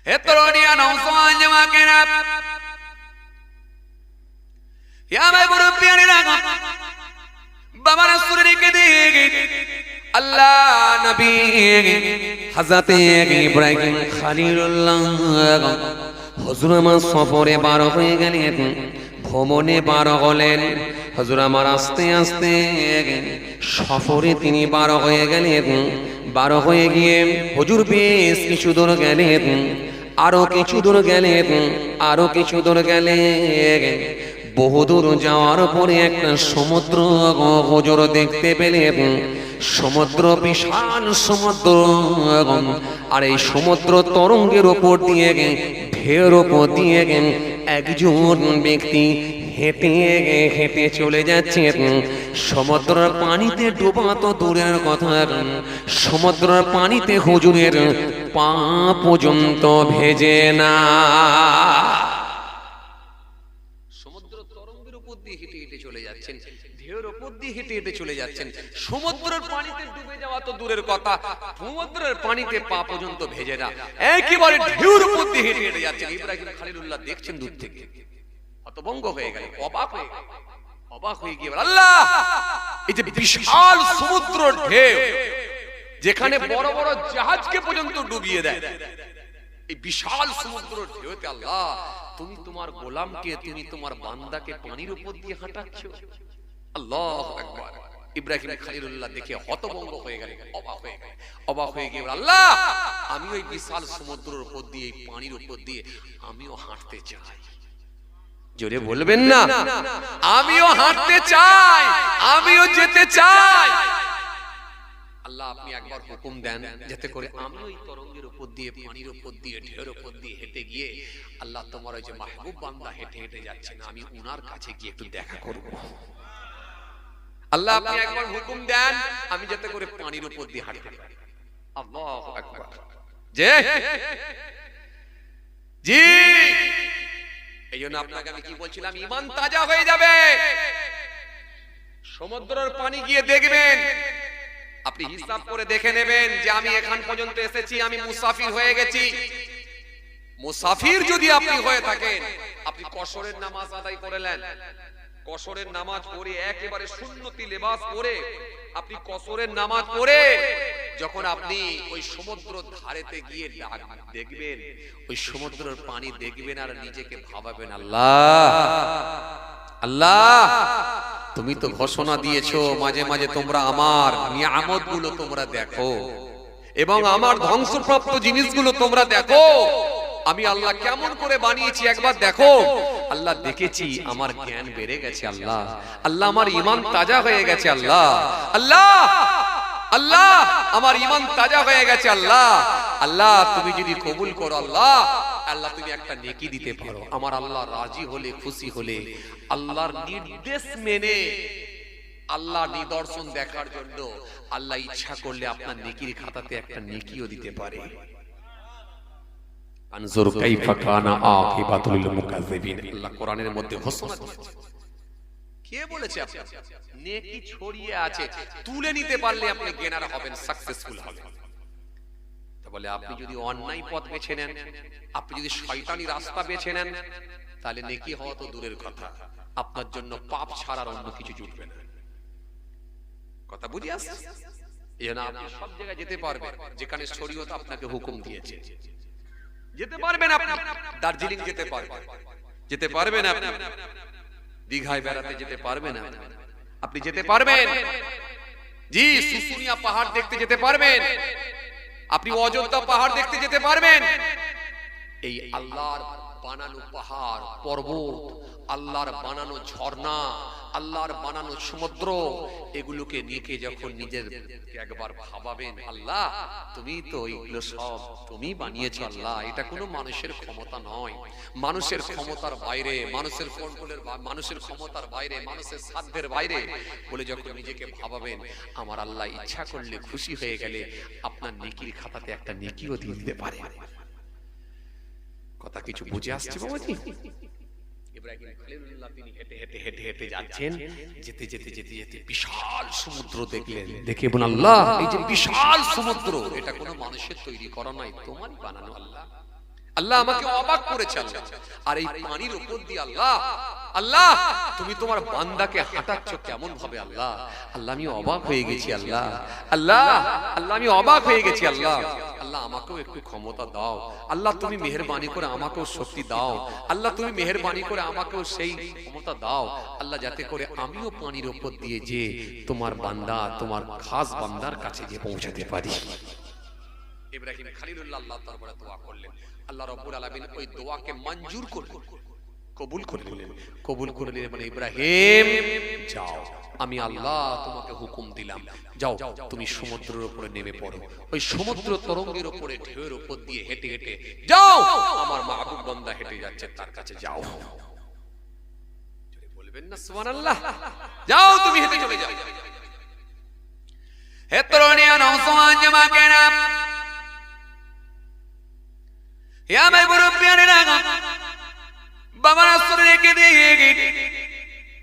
হে তরুণিয়া নওজওয়ান জওয়াকেরা, ইয়া মাই মুরব্বিয়ানিরা, বাবা রাসূলকে দেখে আল্লাহ নবী হযরত ইব্রাহিম খলিলুল্লাহ হুজুর আমার সফরে বার হয়ে গেলেন, ভ্রমণে বার হলেন। হুজুর আমার আস্তে আস্তে সফরে তিনি বার হয়ে গেলেন। বার হয়ে গিয়ে হুজুর বেশ কিছু দূর গেলেন, আরো কিছু দূর গেলেন, আরো কিছু দূর গেলেন। বহুদূর যাওয়ার পরে একটা সমুদ্র হুজুর দেখতে পেলেন। সমুদ্র, বিশাল সমুদ্র, আর এই সমুদ্র তরঙ্গের উপর দিয়ে, ঢেউর উপর দিয়ে একজন ব্যক্তি হেঁটে হেঁটে চলে যাচ্ছে। সমুদ্রের পানিতে ডোবা তো দূরের কথা, সমুদ্রের পানিতে হুজুরের পা পর্যন্ত ভেজে না। সমুদ্র তরঙ্গের উপর দিয়ে হেঁটে হেঁটে চলে যাচ্ছেন, ঢেউর উপর দিয়ে হেঁটে হেঁটে চলে যাচ্ছেন। সমুদ্রের পানিতে ডুবে যাওয়া তো দূরের কথা, সমুদ্রের পানিতে পা পর্যন্ত ভেজে না, একেবারে ঢেউর উপর দিয়ে হেঁটে হেঁটে যাচ্ছেন। ইব্রাহিম খলিলুল্লাহ দেখছেন দূর থেকে, হতভম্ব হয়ে গেলেন, অবাক হয়ে গেলেন। অবাক হয়ে গিয়ে আল্লাহ, এই যে বিশাল সমুদ্র ঢেউ, যেখানে বড় বড় জাহাজকে পর্যন্ত ডুবিয়ে দেয়, এই বিশাল সমুদ্র ঢেউতে আল্লাহ তুমি তোমার গোলামকে, তুমি তোমার বান্দাকে পানির উপর দিয়ে হাঁটাচ্ছ। আল্লাহু আকবার। ইব্রাহিম খলিলুল্লাহ দেখে হতভম্ব হয়ে গেলেন, অবাক হয়ে গেলেন। অবাক হয়ে গিয়ে আল্লাহ, আমি ওই বিশাল সমুদ্রের উপর দিয়ে, এই পানির উপর দিয়ে আমিও হাঁটতে চাই। জোরে বলবেন না, আমিও হাঁটতে চাই, আমিও যেতে চাই। আল্লাহ আপনি একবার হুকুম দেন যাতে করে আমি ওই তরঙ্গের উপর দিয়ে, পানির উপর দিয়ে, ঢেউর উপর দিয়ে হেঁটে গিয়ে আল্লাহ তোমার ওই যে মাহবুব বান্দা হেঁটে হেঁটে যাচ্ছেন, আমি উনার কাছে গিয়ে একটু দেখা করব। আল্লাহ আপনি একবার হুকুম দেন আমি যাতে করে পানির উপর দিয়ে হাঁটতে পারি। আল্লাহু আকবার। জি জি, এই জন্য আপনাকে আমি কি বলছিলাম, ঈমান তাজা হয়ে যাবে। সমুদ্রের পানি গিয়ে দেখবেন, আপনি হিসাব করে দেখে নেবেন যে আমি এখান পর্যন্ত এসেছি, আমি মুসাফির হয়ে গেছি। মুসাফির যদি আপনি হয়ে থাকেন, আপনি কসরের নামাজ আদায় করলেন, কসরের নামাজ পড়ে একেবারে সুন্নতি লেবাস পরে আপনি কসরের নামাজ পড়ে যখন আপনি ওই সমুদ্র ধারেতে গিয়ে দেখবেন, ওই সমুদ্রের পানি দেখবেন আর নিজেকে ভাবাবেন, আল্লাহ আল্লাহ তুমি তো ঘোষণা দিয়েছো মাঝে মাঝে তোমরা আমার নিয়ামতগুলো তোমরা দেখো এবং আমার ধ্বংসপ্রাপ্ত জিনিসগুলো তোমরা দেখো। আমি আল্লাহ কেমন করে বানিয়েছি একবার দেখো। আল্লাহ দেখেছি, আমার জ্ঞান বেড়ে গেছে আল্লাহ, আল্লাহ আমার ঈমান তাজা হয়ে গেছে আল্লাহ, আল্লাহ আল্লাহ আমার ঈমান তাজা হয়ে গেছে আল্লাহ। আল্লাহ তুমি যদি কবুল করো আল্লাহ, আল্লাহ তুমি একটা নেকি দিতে পারো। আমার আল্লাহ রাজি হলে, খুশি হলে, আল্লাহর নির্দেশ মেনে, আল্লাহর নিদর্শন দেখার জন্য আল্লাহ ইচ্ছা করলে আপনার নেকির খাতাতে একটা নেকিও দিতে পারে। আনজুর কাইফা কানা আকিবাতুল মুকাজ্জিবিন, আল্লাহ কোরআনের মধ্যে ঘোষণা দিয়েছে। কে বলেছে আপনি? নেকি ছড়িয়ে আছে, তুলে নিতে পারলে আপনি গেনার হবেন, সাকসেসফুল হবেন। তা বলে আপনি যদি অন্যায় পথ বেছে নেন, আপনি যদি শয়তানি রাস্তা বেছে নেন, তাহলে নেকি হওয়া তো দূরের কথা, আপনার জন্য পাপ ছাড়ার অন্য কিছু জুটবে না। কথা বুঝে আসছে? এই জন্য আপনি সব জায়গায় যেতে পারবেন যেখানে শরীয়ত আপনাকে হুকুম দিয়েছে। যেতে পারবেন আপনি, দার্জিলিং যেতে পারবেন, যেতে পারবেন আপনি দীঘায় বেড়াতে যেতে পারবেন, আপনি যেতে পারবেন, জি শুশুনিয়া পাহাড় দেখতে যেতে পারবেন, আপনি অযোধ্যা পাহাড় দেখতে যেতে পারবেন। এই আল্লাহর বানানো পাহাড় পর্বত, আল্লাহর বানানো ঝর্ণা, আল্লাহর বানানো সমুদ্র, এগুলোকে নিয়ে যখন নিজের একবার ভাবাবেন, আল্লাহ তুমি তো এগুলো সব তুমি বানিয়েছো আল্লাহ, এটা কোনো মানুষের ক্ষমতা নয়, মানুষের ক্ষমতার বাইরে, মানুষের কন্ট্রোলের, মানুষের ক্ষমতার বাইরে, মানুষের সাধ্যের বাইরে বলে যখন নিজেকে ভাবাবেন, আমার আল্লাহ ইচ্ছা করলে, খুশি হয়ে গেলে আপনার নেকির খাতাতে একটা নেকিও দিয়ে দিতে পারে। কথা কিছু বুঝে আসছে বাবাজি? ইব্রাহিম খলিলুল্লাহ তিনি হেঁটে হেঁটে হেঁটে হেঁটে যাচ্ছেন, যেতে যেতে যেতে যেতে বিশাল সমুদ্র দেখলেন। দেখে বলেন, আল্লাহ এই যে বিশাল সমুদ্র, এটা কোনো মানুষের তৈরি করা নয়, তোমারই বানানো আল্লাহ। আল্লাহ আমাকে অবাক করেছে আল্লাহ। আর এই পানির উপর দিয়ে আল্লাহ, আল্লাহ তুমি তোমার বান্দাকে হাঁটাচ্ছ কেমন ভাবে আল্লাহ, আল্লাহ আমি অবাক হয়ে গেছি আল্লাহ, আল্লাহ আল্লাহ আমি অবাক হয়ে গেছি আল্লাহ, আল্লাহ আমাকেও একটু ক্ষমতা দাও আল্লাহ, তুমি মেহেরবানি করে আমাকেও শক্তি দাও আল্লাহ, তুমি মেহেরবানি করে আমাকেও সেই ক্ষমতা দাও আল্লাহ, যাতে করে আমিও পানির উপর দিয়ে যে তোমার বান্দা, তোমার খাস বান্দার কাছে গিয়ে পৌঁছাতে পারি। ইব্রাহিম খলিলুল্লাহ আল্লাহর দরবারে দোয়া করলেন, আল্লাহ রাব্বুল আলামিন ওই দোয়াকে মঞ্জুর করলেন, কবুল করে নিলেন। কবুল করে নিলেন মানে ইব্রাহিম যাও, আমি আল্লাহ তোমাকে হুকুম দিলাম, যাও তুমি সমুদ্রের উপরে নেমে পড়ো, ওই সমুদ্র তরঙ্গের উপরে ঢেউয়ের উপর দিয়ে হেঁটে হেঁটে যাও, আমার মাহবুব বান্দা হেঁটে যাচ্ছে তার কাছে যাও। বলবেন না সুবহানাল্লাহ, যাও তুমি হেঁটে চলে যাও। হে তরুণিয়া নওজওয়ান জামাকেরা, ইয়া মাই মুরব্বিয়ানেরা, বাবার আসর রেখে দিয়ে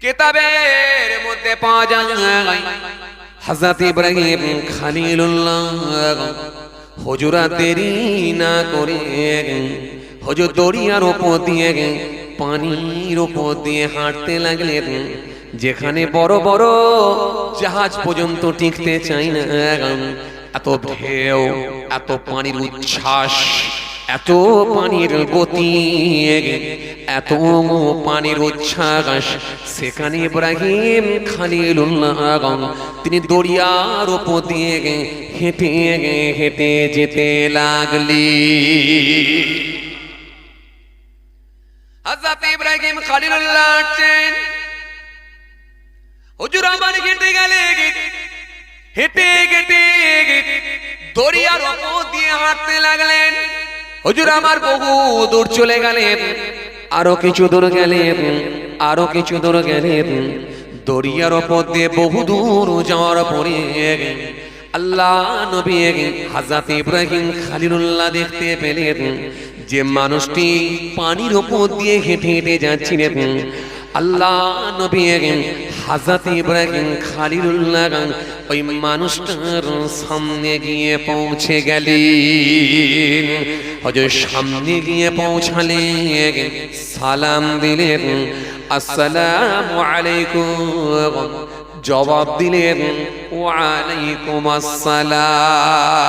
কিতাবের মধ্যে পাওয়া যায় হযরত ইব্রাহিম খলিলুল্লাহ হুজুরা দেরি না করে হুজুর দরিয়ার উপর দিয়ে পানির উপর দিয়ে হাঁটতে লাগলেন, যেখানে বড় বড় জাহাজ পর্যন্ত টিকতে চায় না, এত ঢেউ, এত পানির উচ্ছ্বাস, এত পানির গতি, এত পানির উচ্ছ্বাস, সেখানে ইব্রাহিম খলিলুল্লাহ তিনি দরিয়ার উপর দিয়ে হেঁটে হেঁটে যেতে লাগলেন। হযরত ইব্রাহিম খলিলুল্লাহ আছেন, হুজুর আমার হেঁটে গেলেন, হেঁটে হেঁটে দরিয়ার উপর দিয়ে হাঁটতে লাগলেন। হুজুর আমার বহু দূর চলে গেলেন, আরো কিছু দূর গেলেন, আরো কিছু দূর গেলেন, দরিয়ার উপর দিয়ে বহু দূর যাওয়ার পরে আল্লাহ নবী হযরত ইব্রাহিম খলিলুল্লাহ দেখতে পেলেন যে মানুষটি পানির উপর দিয়ে হেঁটে হেঁটে যাচ্ছিলেন। আল্লাহ নবী হযরত ইব্রাহিম খলিলুল্লাহ ওই মানুষটার সামনে গিয়ে পৌঁছে গেলেন। হযরত সামনে গিয়ে পৌঁছালেন, সালাম দিলেন, আসসালামু আলাইকুম, জবাব দিলেন ওয়া আলাইকুম আসসালাম।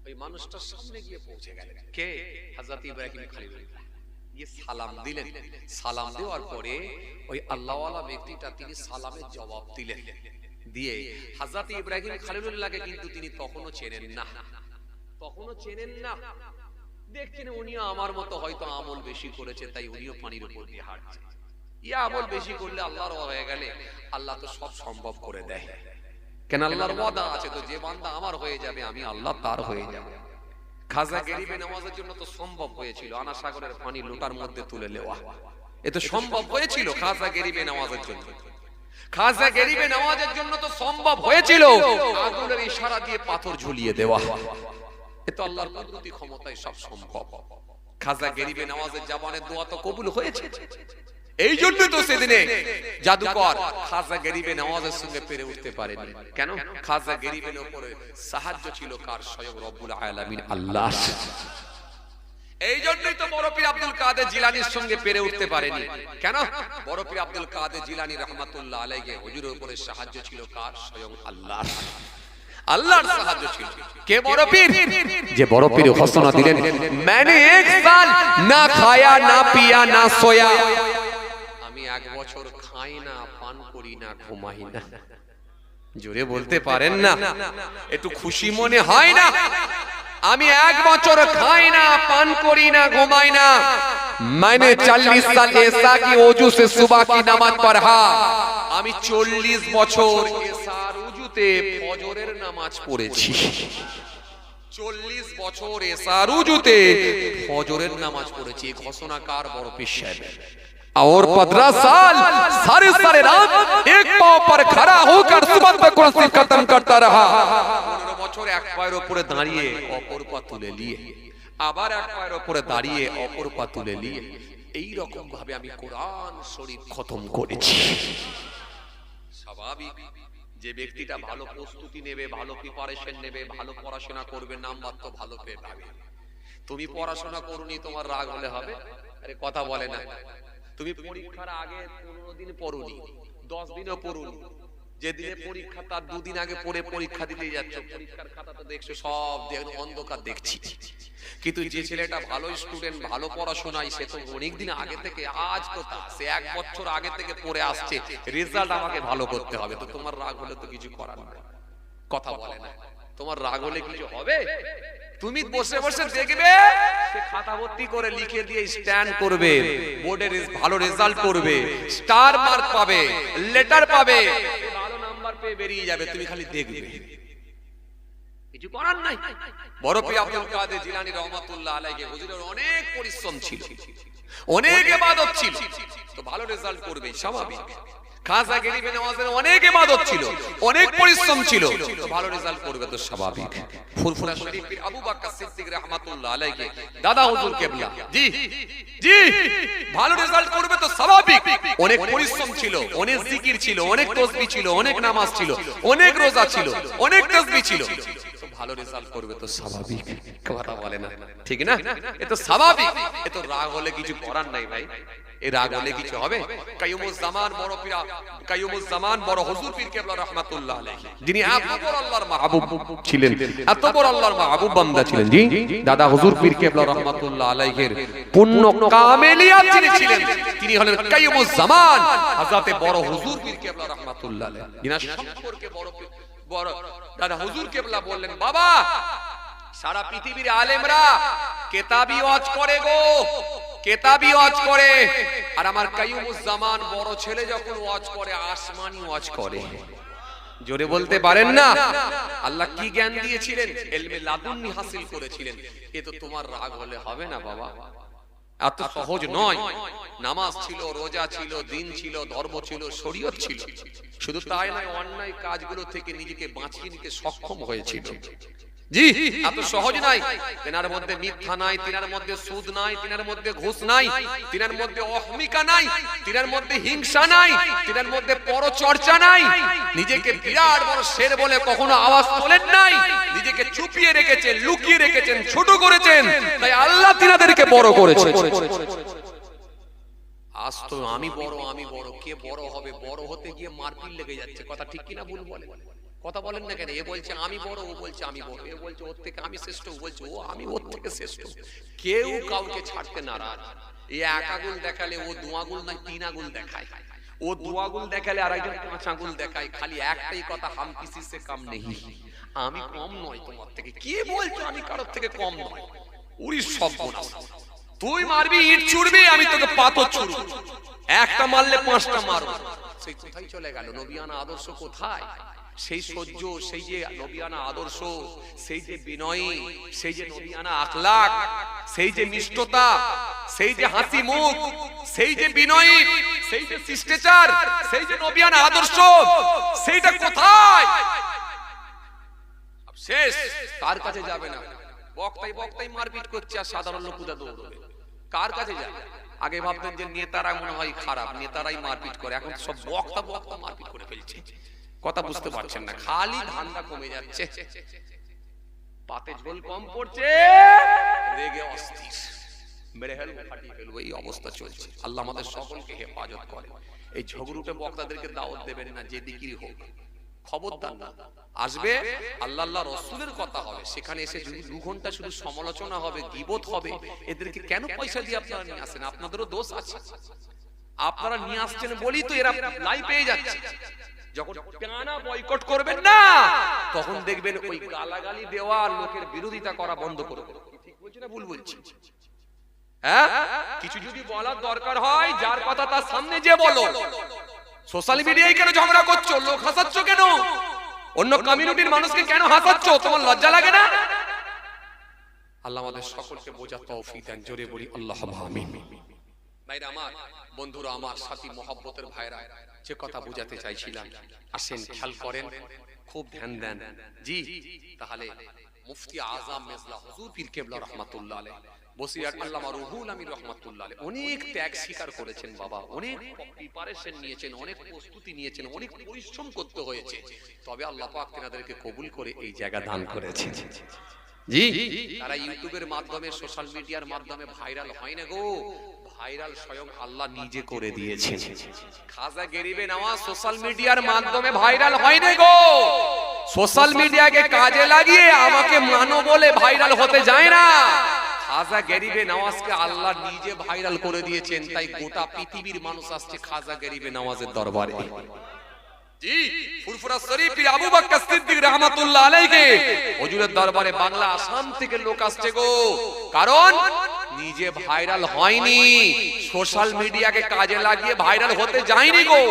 ওই মানুষটার সামনে গিয়ে পৌঁছে গেলেন কে? হযরত ইব্রাহিম খলিলুল্লাহ। ये সালাম দিলেন, সালাম দেওয়ার পরে ওই আল্লাহওয়ালা ব্যক্তিটা তিনি সালামের জবাব দিলেন, দিয়ে হযরত ইব্রাহিম খলিলুল্লাহকে কিন্তু তিনি তখনও চেনেন না, তখনও চেনেন না, দেখছেন উনিও আমার মতো হয়তো আমল বেশি করেছে, তাই উনিও পানির উপর দিয়ে হাঁটছে। ইয়া আমল বেশি করলে আল্লাহর হয়ে গেলে আল্লাহ তো সব সম্ভব করে দেয়, কেন আল্লাহর ওয়াদা আছে তো যে বান্দা আমার হয়ে যাবে আমি আল্লাহ তার হয়ে যাব। খাজা গরিবে নামাজের জন্য তো সম্ভব হয়েছিল আনা সাগরের পানি লোটার মধ্যে তুলে নেওয়া, এ তো সম্ভব হয়েছিল খাজা গরিবে নামাজের জন্য, খাজা গরিবে নামাজের জন্য তো সম্ভব হয়েছিল আগুনের ইশারা দিয়ে পাথর ঝুলিয়ে দেওয়া, এ তো আল্লাহর কুদরতি ক্ষমতায় সব সম্ভব। খাজা গরিবে নামাজের জবানের দোয়া তো কবুল হয়েছে, এই জন্য তো সেদিনে জাদুকর খাজা গরিবে নামাজের সঙ্গে পেরে উঠতে পারেনি। কেন? খাজা গরিবের উপরে সাহায্য ছিল কার? স্বয়ং রব্বুল আলামিন আল্লাহ। এই জন্যই তো বড় পীর আব্দুল কাদের জিলানীর সঙ্গে পেরে উঠতে পারেনি। কেন? বড় পীর আব্দুল কাদের জিলানী রাহমাতুল্লাহ আলাইহি হুজুরের উপরে সাহায্য ছিল কার? স্বয়ং আল্লাহ, আল্লাহর সাহায্য ছিল। কে বড় পীর? যে বড় পীর ঘোষণা দিলেন, मैंने एक साल ना खाया ना पिया ना सोया, আমি এক বছর খাই না, পান করি না, ঘুমাই না। জোরে বলতে পারেন না? একটু খুশি মনে হয় না? আমি এক বছর খাই না, পান করি না, ঘুমাই না। मैंने 40 साल ऐसा कि ওযু से सुबह की नमाज पढ़ा, আমি 40 বছর এসার ওযুতে ফজরের নামাজ পড়েছি। 40 বছর এসার ওযুতে ফজরের নামাজ পড়েছি। ঘোষণা কার? বড় পীর সাহেব। और 15 साल सारे सारे रात एक पांव पर खड़ा होकर सुबह तक कुर्सी खत्म करता रहा। 15 বছর এক পায়ের উপরে দাঁড়িয়ে অপর পা তুলে নিয়ে, আবার এক পায়ের উপরে দাঁড়িয়ে অপর পা তুলে নিয়ে, এই রকম ভাবে আমি কোরআন শরীফ খতম করেছি। স্বাভাবিক যে ব্যক্তিটা ভালো প্রস্তুতি নেবে, ভালো প্রিপারেশন নেবে, ভালো পড়াশোনা করবে, নাম্বার তো ভালো পেয়ে যাবে। তুমি পড়াশোনা করুনি, তোমার রাগ হলে হবে? আরে কথা বলে না। তুমি পরীক্ষার আগে 15 দিন পড়ুনি, 10 দিনও পড়ুনি, যেদিনে পরীক্ষা তার 2 দিন আগে পড়ে পরীক্ষা দিতে যাচ্ছ, পরীক্ষার খাতা তো দেখছো সব অন্ধকার দেখছি। কিন্তু যে ছেলেটা ভালো স্টুডেন্ট, ভালো পড়াশোনায়, সে তো অনেকদিন আগে থেকে, আজ কথা সে 1 বছর আগে থেকে পড়ে আসছে, রেজাল্ট আমাকে ভালো করতে হবে। তো তোমার রাগ হলে তো কিছু করার নাই। কথা বলে না। তোমার রাগ হলে কিছু হবে? তুমি বসে বসে দেখবে সে খাতা ভর্তি করে লিখে দিয়ে স্ট্যান্ড করবে, বোর্ডে ভালো রেজাল্ট করবে, স্টার মার্ক পাবে, লেটার পাবে, ভালো নাম্বার পেয়ে বেরিয়ে যাবে। তুমি খালি দেখবে, কিছু করার নাই। বড় পীর আব্দুল কাদের জিলানী রহমাতুল্লাহ আলাইহি হুজুরের অনেক পরিশ্রম ছিল, অনেক ইবাদত ছিল, তো ভালো রেজাল্ট করবে স্বাভাবিক। খাজা গরিবে নওয়াজের অনেক ইবাদত ছিল, অনেক পরিশ্রম ছিল, তো ভালো রেজাল্ট করবে তো স্বাভাবিক। ফুরফুরা শরীফের আবু বকর সিদ্দিক রাহমাতুল্লাহ আলাইহি দাদা হুজুর কেবলা, জি জি, ভালো রেজাল্ট করবে তো স্বাভাবিক। অনেক পরিশ্রম ছিল, অনেক জিকির ছিল, অনেক তাসবিহ ছিল, অনেক নামাজ ছিল, অনেক রোজা ছিল, অনেক তাসবিহ ছিল, তো ভালো রেজাল্ট করবে তো স্বাভাবিক। কথা বলে না, ঠিক না? এ তো স্বাভাবিক। এ তো রাগ হলে কিছু করার নাই ভাই, এই রাগ হলে কিছু হবে? কাইয়ুমুজ জামান বড় পীর, কাইয়ুমুজ জামান বড় হুজুর পীর কেবলা রাহমাতুল্লাহ আলাইহি, যিনি এত বড় আল্লাহর মাহবুব ছিলেন, এত বড় আল্লাহর মাহবুব বান্দা ছিলেন, জি দাদা হুজুর পীর কেবলা রাহমাতুল্লাহ আলাইহির পূর্ণ কামেলিয়াত যিনি ছিলেন, তিনি হলেন কাইয়ুমুজ জামান হযরতে বড় হুজুর পীর কেবলা রাহমাতুল্লাহ আলাইহি। যিনি সম্পর্কে বড় দাদা হুজুর কেবলা বললেন, বাবা সারা পৃথিবীর আলেমরা কেতাবি ওয়াজ করে গো, কেতাবি ওয়াজ করে, আর আমার কাইয়ুমুজ জামান বড় ছেলে যখন ওয়াজ করে, আসমানি ওয়াজ করে। জোরে বলতে পারেন না? আল্লাহ কি জ্ঞান দিয়েছিলেন? ইলমে লাদুন্নি হাসিল করেছিলেন। এ তো তোমার রাগ হলে হবে না বাবা, এত সহজ নয়। নামাজ ছিল, রোজা ছিল, দিন ছিল, ধর্ম ছিল, শরীয়ত ছিল, শুধু তাই নয় অন্যায় কাজগুলো থেকে নিজেকে বাঁচিয়ে নিতে সক্ষম হয়েছিল। জি, এত সহজ নাই। তিনার মধ্যে মিথ্যা নাই, তিনার মধ্যে সুদ নাই, তিনার মধ্যে ঘুষ নাই, তিনার মধ্যে অহমিকা নাই, তিনার মধ্যে হিংসা নাই, তিনার মধ্যে পরচর্চা নাই, নিজেকে বিরাট বড় শের বলে কখনো আওয়াজ তোলেন নাই, নিজেকে চুপিয়ে রেখেছেন, লুকিয়ে রেখেছেন, ছোট করেছেন, তাই আল্লাহ তিনাদেরকে বড় করেছেন। আজ তো আমি বড়, আমি বড়, কে বড় হবে? বড় হতে গিয়ে মারপিট লেগে যাচ্ছে। কথা ঠিক কিনা ভুল বলেন? কথা বলেন না কেন? এ বলছে আমি বড়, ও বলছে আমি বড়, এ বলছে ওর থেকে আমি শ্রেষ্ঠ, ও বলছে ও আমি ওর থেকে শ্রেষ্ঠ। কেউ কাউকে ছাড়তে নারাজ। এই এক আঙুল দেখালে ও 2 আঙুল নাই 3 আঙুল দেখায়, ও 2 আঙুল দেখালে আরেকজন 5 আঙুল দেখায়। খালি একটাই কথা, হাম কিসি সে কম নেই, আমি কম নয় তোমার থেকে। কি বলছো আমি কারোর থেকে কম নয়? উরি সর্বনাশ। তুই মারবি ইট ছুড়বি, আমি তোকে পাথর ছুড়ব। একটা মারলে 5টা মারব। সেই কোথায় চলে গেল? নবিয়ানা আদর্শ কোথায়? সেই সহ্য, সেই যে নবিয়ানা আদর্শ, সেই যে বিনয়ী, সেই যে নবিয়ানা আখলাক, সেই যে মিষ্টতা, সেই যে হাসি মুখ, সেই যে বিনয়ী, সেই যে শিষ্টাচার, সেই যে নবিয়ানা আদর্শ, সেইটা কোথায়? শেষ। কার কাছে যাবে না? বক্তাই বক্তাই মারপিট করছে আর সাধারণ লোকেরা দৌড়বে। কার কাছে যাবে? আগে ভাবতেন যে নেতারা মনে হয় খারাপ, নেতারাই মারপিট করে, এখন সব বক্তা বক্তা মারপিট করে ফেলছে। কথা বুঝতে পারছেন না? খালি ধান্দা কমে যাচ্ছে, পাতে ঝোল কম পড়ছে, রেগে অস্থির, মেরে ফেলবো, ফাটিয়ে ফেলবো, এই অবস্থা চলছে। আল্লাহ আমাদের সকলকে হেফাজত করে। এই ঝগড়ুটে বক্তাদেরকে দাওয়াত দেবেন না, যে দিকেই হোক, খবরদার না। আসবে আল্লাহ আল্লাহ রাসূলের কথা হবে, সেখানে এসে যদি 2 ঘন্টা শুধু সমালোচনা হবে, গীবত হবে, এদেরকে কেন পয়সা দিয়ে আপনারা নিয়ে আসেন? আপনাদেরও দোষ আছে। আপনারা নিয়ে আসছেন বলেই তো এরা লাই পেয়ে যাচ্ছে। যখন টানা বয়কট করবেন না, তখন দেখবেন ওই গালাগালি দেওয়া, লোকের বিরোধিতা করা বন্ধ করবে। ঠিক বলছি না ভুল বলছি? হ্যাঁ, কিছু যদি বলার দরকার হয়, যার কথা তার সামনে যে বলো। সোশ্যাল মিডিয়ায় কেন ঝগড়া করছো? লোক হাসাচ্ছ কেন? অন্য কমিউনিটির মানুষকে কেন হাসাচ্ছ? তোমার লজ্জা লাগে না? আল্লাহ আমাদের সকলকে বোঝার তৌফিক দেন। জোরে বলি আল্লাহুম্মা আমিন। ভাইরা আমার, বন্ধুরা আমার, সাথী মহব্বতের ভাইরা, যে কথা বোঝাতে চাইছিলাম, আসেন খেয়াল করেন, খুব ধ্যান দেন। জি, তাহলে মুফতি আজম মেজলা হুজুর পীর কেবলা রাহমাতুল্লাহ আলাইহি, বসিরহাট আল্লামা রুহুল আমিন রাহমাতুল্লাহ আলাইহি অনেক ত্যাগ স্বীকার করেছেন বাবা, অনেক প্রিপারেশন নিয়েছেন, অনেক প্রস্তুতি নিয়েছেন, অনেক পরিশ্রম করতে হয়েছে, তবে আল্লাহ পাক তেনাদেরকে কবুল করে এই জায়গা দান করেছেন। জি, তারা ইউটিউবের মাধ্যমে, সোশ্যাল মিডিয়ার মাধ্যমে ভাইরাল হয় না গো, ভাইরাল স্বয়ং আল্লাহ নিজে করে দিয়েছেন। খাজা গরিবে নওয়াজ সোশ্যাল মিডিয়ার মাধ্যমে ভাইরাল হয় না গো, সোশ্যাল মিডিয়াকে কাজে লাগিয়ে আমাকে মানো বলে ভাইরাল হতে যায় না। খাজা গরিবে নওয়াজকে আল্লাহ নিজে ভাইরাল করে দিয়েছেন, তাই গোটা পৃথিবীর মানুষ আসছে খাজা গরিবে নওয়াজের দরবারে। জি, ফুরফুরা শরীফের আবু বকর সিদ্দিক রাহমাতুল্লাহ আলাইহি হুজুরের দরবারে বাংলা আসাম থেকে লোক আসছে গো, কারণ নিজে ভাইরাল হয়নি, সোশ্যাল মিডিয়াকে কাজে লাগিয়ে ভাইরাল হতে যায়নি গো,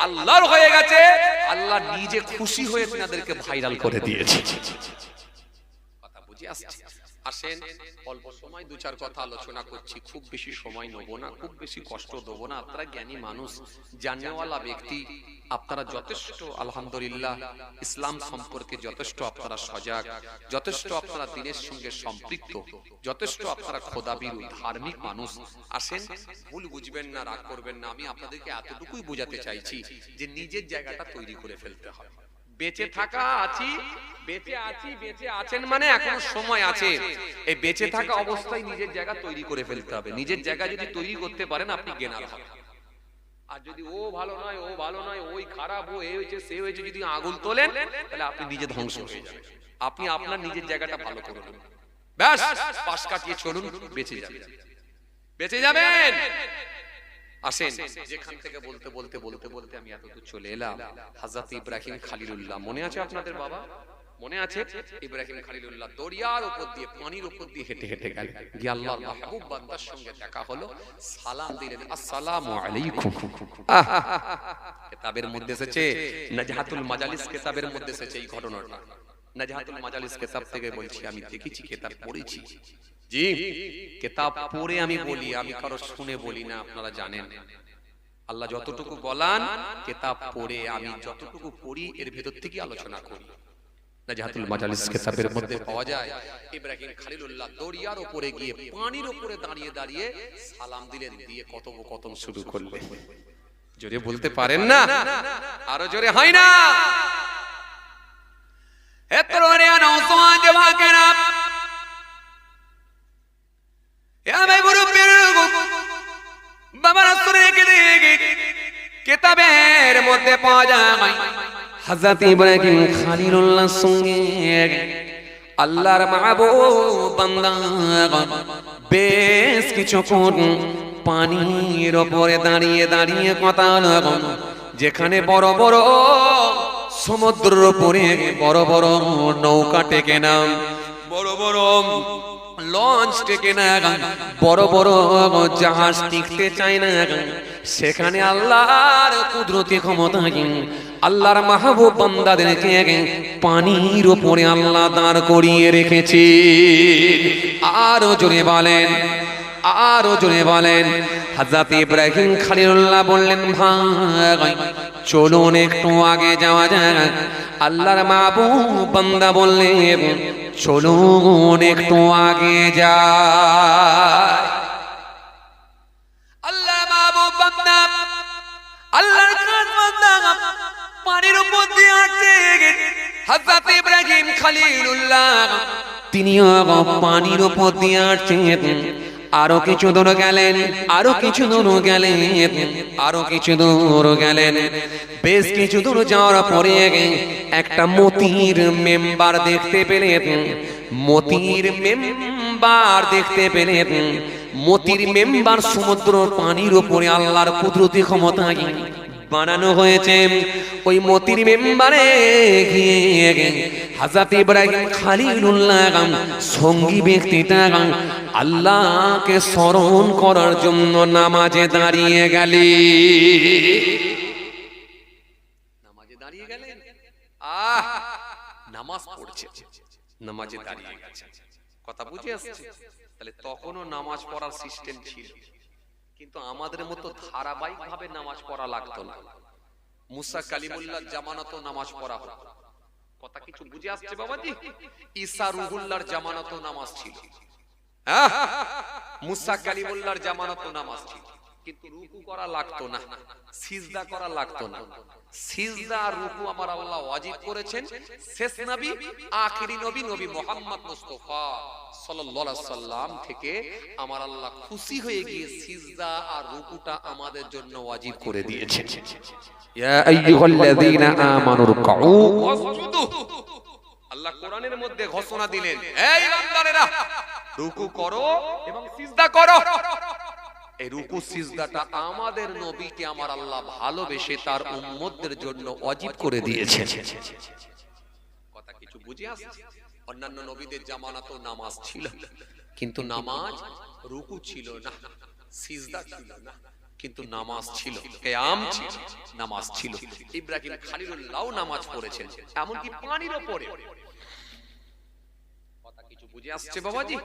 আল্লাহর হয়ে গেছে, আল্লাহ নিজে খুশি হয়ে আপনাদেরকে ভাইরাল করে দিয়েছে। কথা বুঝে আসছে? আসেন অল্প সময় দু চার কথা আলোচনা করছি, খুব বেশি সময় নেব না, খুব বেশি কষ্ট দেবো না। আপনারা জ্ঞানী মানুষ, জানেওয়ালা ব্যক্তি, আপনারা যথেষ্ট আলহামদুলিল্লাহ ইসলাম সম্পর্কে যথেষ্ট আপনারা সজাগ, যথেষ্ট আপনারা দিনের সঙ্গে সম্পৃক্ত, যথেষ্ট আপনারা খোদাবিরু ধার্মিক মানুষ। আসেন, ভুল বুঝবেন না, রাগ করবেন না, আমি আপনাদেরকে এতটুকুই বোঝাতে চাইছি যে নিজের জায়গাটা তৈরি করে ফেলতে হবে। বেঁচে থাকা আছি, বেঁচে আছি, বেঁচে আছেন মানে এখনো সময় আছে, এই বেঁচে থাকা অবস্থায় নিজের জায়গা তৈরি করে ফেলতে হবে। নিজের জায়গা যদি তৈরি করতে পারেন আপনি জ্ঞানী হবেন। আর যদি ও ভালো নয়, ও ভালো নয়, ওই খারাপ, ও এই হয়েছে সে হয়েছে, যদি আগুন তোলেন তাহলে আপনি নিজে ধ্বংস হয়ে যাবেন। আপনি আপনার নিজের জায়গাটা ভালো করে নেবেন, ব্যাস পাশ কাটিয়ে চলুন, বেঁচে যাবেন, বেঁচে যাবেন। আসেন, যেখান থেকে বলতে বলতে বলতে বলতে আমি এতদূর চলে এলাম, হযরত ইব্রাহিম খলিলুল্লাহ মনে আছে আপনাদের বাবা? মনে আছে? ইব্রাহিম খলিলুল্লাহ দরিয়ার উপর দিয়ে, পানির উপর দিয়ে হেঁটে হেঁটে গেলেন, গিয়ে আল্লাহর মাহবুব বান্দার সঙ্গে দেখা হলো, সালাম দিলেন, আসসালামু আলাইকুম। কিতাবের মধ্যে এসেছে, নাজহাতুল মাজালিস কিতাবের মধ্যে এসেছে এই ঘটনাটা। নাজহাতুল মাজালিস কিতাব থেকে বলছি, আমি দেখেছি, কিতাব পড়েছি। জি, কিতাব পড়ে আমি বলি, আমি কারো শুনে বলি না, আপনারা জানেন। আল্লাহ যতটুকু বলান কিতাব পড়ে, আমি যতটুকু পড়ি এর ভেতর থেকে আলোচনা করি। নাজহাতুল মাজালিস কিতাবের মধ্যে পাওয়া যায়, ইব্রাহিম খলিলুল্লাহ দরিয়ার উপরে গিয়ে পানির উপরে দাঁড়িয়ে দাঁড়িয়ে সালাম দিলেন, দিয়ে কথোপকথন শুরু করলেন। জোরে বলতে পারেন না? আরো জোরে হয় না? হে তরুণিয়া নওজওয়ান জওয়াকেরা, কিতাবের মধ্যে পাওয়া যায় হযরত ইব্রাহিম খলিলুল্লাহর সঙ্গে আল্লাহর মাহবুব বান্দা বেশ কিছুক্ষণ পানির উপরে দাঁড়িয়ে দাঁড়িয়ে কথা হলো, যেখানে বড় বড় সমুদ্রের উপরে বড় বড় নৌকা টেকে না, বড় বড় লঞ্চ টেকে না, বড় বড় জাহাজ টিকতে চায় না, সেখানে আল্লাহর কুদরতি ক্ষমতা, আল্লাহর মাহবুব বান্দাদেরকে পানির উপরে আল্লাহ দাঁড় করিয়ে রেখেছে। আরো জোরে বলেন, আরো জোরে বলেন। হযরত ইব্রাহিম খলিলুল্লাহ বললেন, ভাই চলুন একটু আগে যাওয়া যাক। আল্লাহর মাহবুব বান্দা বললেন, চলুন একটু আগে যাই। আল্লাহ মাহবুব বান্দা, আল্লাহর খাস বান্দা পানির উপর দিয়ে হাঁটছে। হযরত ইব্রাহিম খলিলুল্লাহ তিনিও পানির উপর দিয়ে হাঁটছেন। আরো কিছু দূর গেলেন, আরো কিছু দূর গেলেন, আরো কিছু দূর গেলেন। বেশ কিছু দূর যাওয়ার পরে একটা মতির মেম্বার দেখতে পেলেন, মতির মেম্বার দেখতে পেলেন। মতির মেম্বার সমুদ্র পানির উপরে আল্লাহর কুদরতি ক্ষমতায় বানানো হয়েছে। ওই মতির মেম্বারে গিয়ে হযরত ইব্রাহিম খলিলুল্লাহ সঙ্গী ব্যক্তিটা আল্লাহকে স্মরণ করার জন্য নামাজে দাঁড়িয়ে গেলেন। নামাজে দাঁড়িয়ে গেলেন, নামাজ পড়ছে, নামাজে দাঁড়িয়ে গেছে। কথা বুঝে আসছে? তাহলে তখনও নামাজ পড়ার সিস্টেম ছিল, কিন্তু আমাদের মতো ধারাবাহিক ভাবে নামাজ পড়া লাগতো না। মুসা কালিমুল্লাহ জামানাতেও নামাজ পড়া হতো, কথা কিছু বুঝে আসছে বাবাজি? ঈসা রুহুল্লাহর জামানত নামাজ ছিল, মুসা কালিমুল্লাহর জামানত নামাজ ছিল, কিন্তু রুকু করা লাগতো না, সিজদা করা লাগতো না। সিজদা আর রুকু আমার আল্লাহ ওয়াজিব করেছেন শেষ নবী, আখেরি নবী, নবী মুহাম্মদ মুস্তাফা সাল্লাল্লাহু আলাইহি সাল্লাম থেকে আমার আল্লাহ খুশি হয়ে গিয়ে সিজদা আর রুকুটা আমাদের জন্য ওয়াজিব করে দিয়েছেন। ইয়া আইয়ুহাল্লাযীনা আমানু রুকউ ওয়াসজুদু, আল্লাহ কোরআনের মধ্যে ঘোষণা দিলেন, এই বান্দারেরা রুকু করো এবং সিজদা করো। এই রুকু সিজদাটা আমাদের নবীকে আমার আল্লাহ ভালোবেসে তার উম্মতদের জন্য ওয়াজিব করে দিয়েছেন। কথা কিছু বুঝে আসছে? অন্যান্য নবীদের জামানাতেও নামাজ ছিল, কিন্তু নামাজ রুকু ছিল না, সিজদা ছিল না, কিন্তু নামাজ ছিল, কিয়াম ছিল, নামাজ ছিল। ইব্রাহিম খলিলুল্লাহ নামাজ পড়েছেন, এমনকি পানির উপরে। কথা কিছু বুঝে আসছে বাবাজি?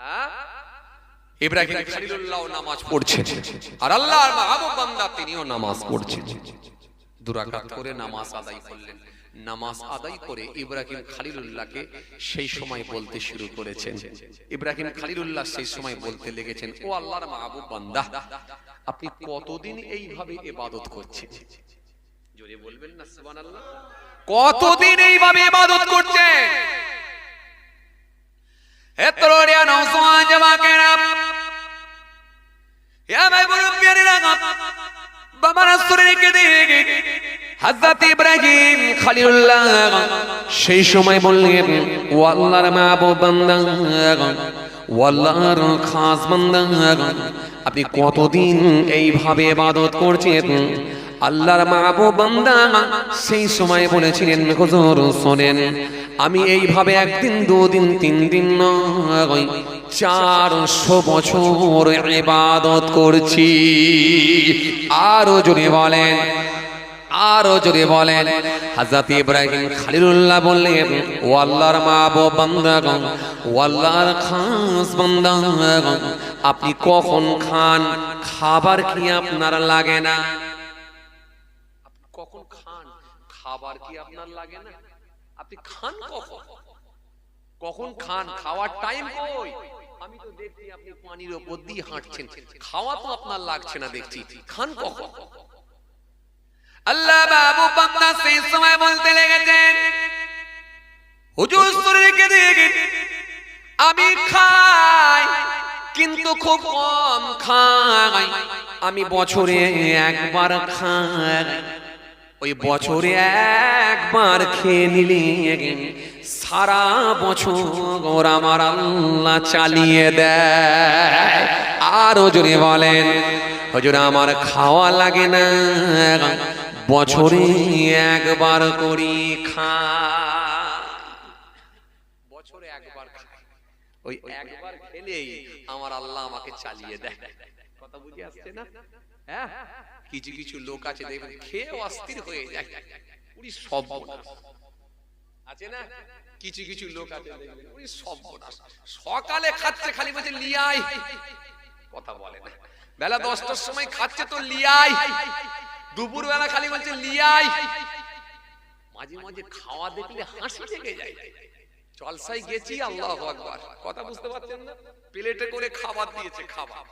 হ্যাঁ, ইব্রাহিম খলিলুল্লাহ নামাজ পড়ছেন, আর আল্লাহর মাহবুব বান্দা তিনিও নামাজ পড়ছেন। দুরাকাত করে নামাজ আদায় করলেন। নামাজ আদায় করে ইব্রাহিম খলিলুল্লাহকে সেই সময় বলতে শুরু করেছেন। ইব্রাহিম খলিলুল্লাহ সেই সময় বলতে লেগেছেন, ও আল্লাহর মাহবুব বান্দা, আপনি কতদিন এইভাবে ইবাদত করছেন? জোরে বলবেন না সুবহানাল্লাহ? কতদিন এইভাবে ইবাদত করছেন? হে তরুণিয়া নওজওয়ান জামাকেরা, হে ভাই মুরব্বিয়ারা, বাবা রাসূলকে দেখে হযরত ইব্রাহিম খলিলুল্লাহ সেই সময় বললেন, ও আল্লাহর মাহবুব বান্দা, ও আল্লাহর খাস বান্দা, আপনি কতদিন এইভাবে ইবাদত করছেন? আল্লাহর মাহবুব বান্দা সেই সময় বলেছিলেন, হুজুর শুনেন, আমি এইভাবে একদিন, দুদিন, 3 দিন নয়, 400 বছর ইবাদত করছি। আরো জোরে বলেন, আরো জোরে বলেন। হযরত ইব্রাহিম খলিলুল্লাহ বললেন, ও আল্লাহর মাহবুব বান্দা, ও আল্লাহর খাস বান্দা, আপনি কখন খান? খাবার কি আপনার লাগে না? কখন খান? খাবার কি আপনার লাগে না? আপনি খান কখন? কখন খান? খাওয়ার টাইম কই? আমি তো দেখছি আপনি পানির উপর দিয়ে হাঁটছেন, খাওয়া তো আপনার লাগছে না দেখছি, খান কখন? আল্লাহ বাবু বান্দা সেই সময় বলতে লেগেছেন, হুজুর শরীরকে দেখে আমি খাই, কিন্তু খুব কম খাই। আমি বছরে একবার খাই। ওই বছরে একবার খেয়ে নিলে সারা বছর আমার আল্লাহ চালিয়ে দেয়। আরো জোরে বলেন, হুজুর আমার খাওয়া লাগে না, বছরে একবার করি খাই, বছরে একবার খাই। ওই একবার খেলেই আমার আল্লাহ আমাকে চালিয়ে দেয়। কথা বুঝে আসছে না? হ্যাঁ, কিছু কিছু লোক আছে দেখবেন খেয়ে অস্থির হয়ে যায়, উনি সব আছে না? কিছু কিছু লোক আছে দেখবেন উনি সব সকালে খাচ্ছে খালি বলছে লিয়াই, কথা বলে না। বেলা 10টার সময় খাচ্ছে তো লিয়াই, দুপুর বেলা খালি বলছে লিয়াই। মাঝে মাঝে খাওয়া দেখলে হাসি লেগে যায়। জলসায় গেছি, আল্লাহু আকবার, কথা বুঝতে পারছেন না? প্লেটে করে খাবার দিয়েছে, খাবার।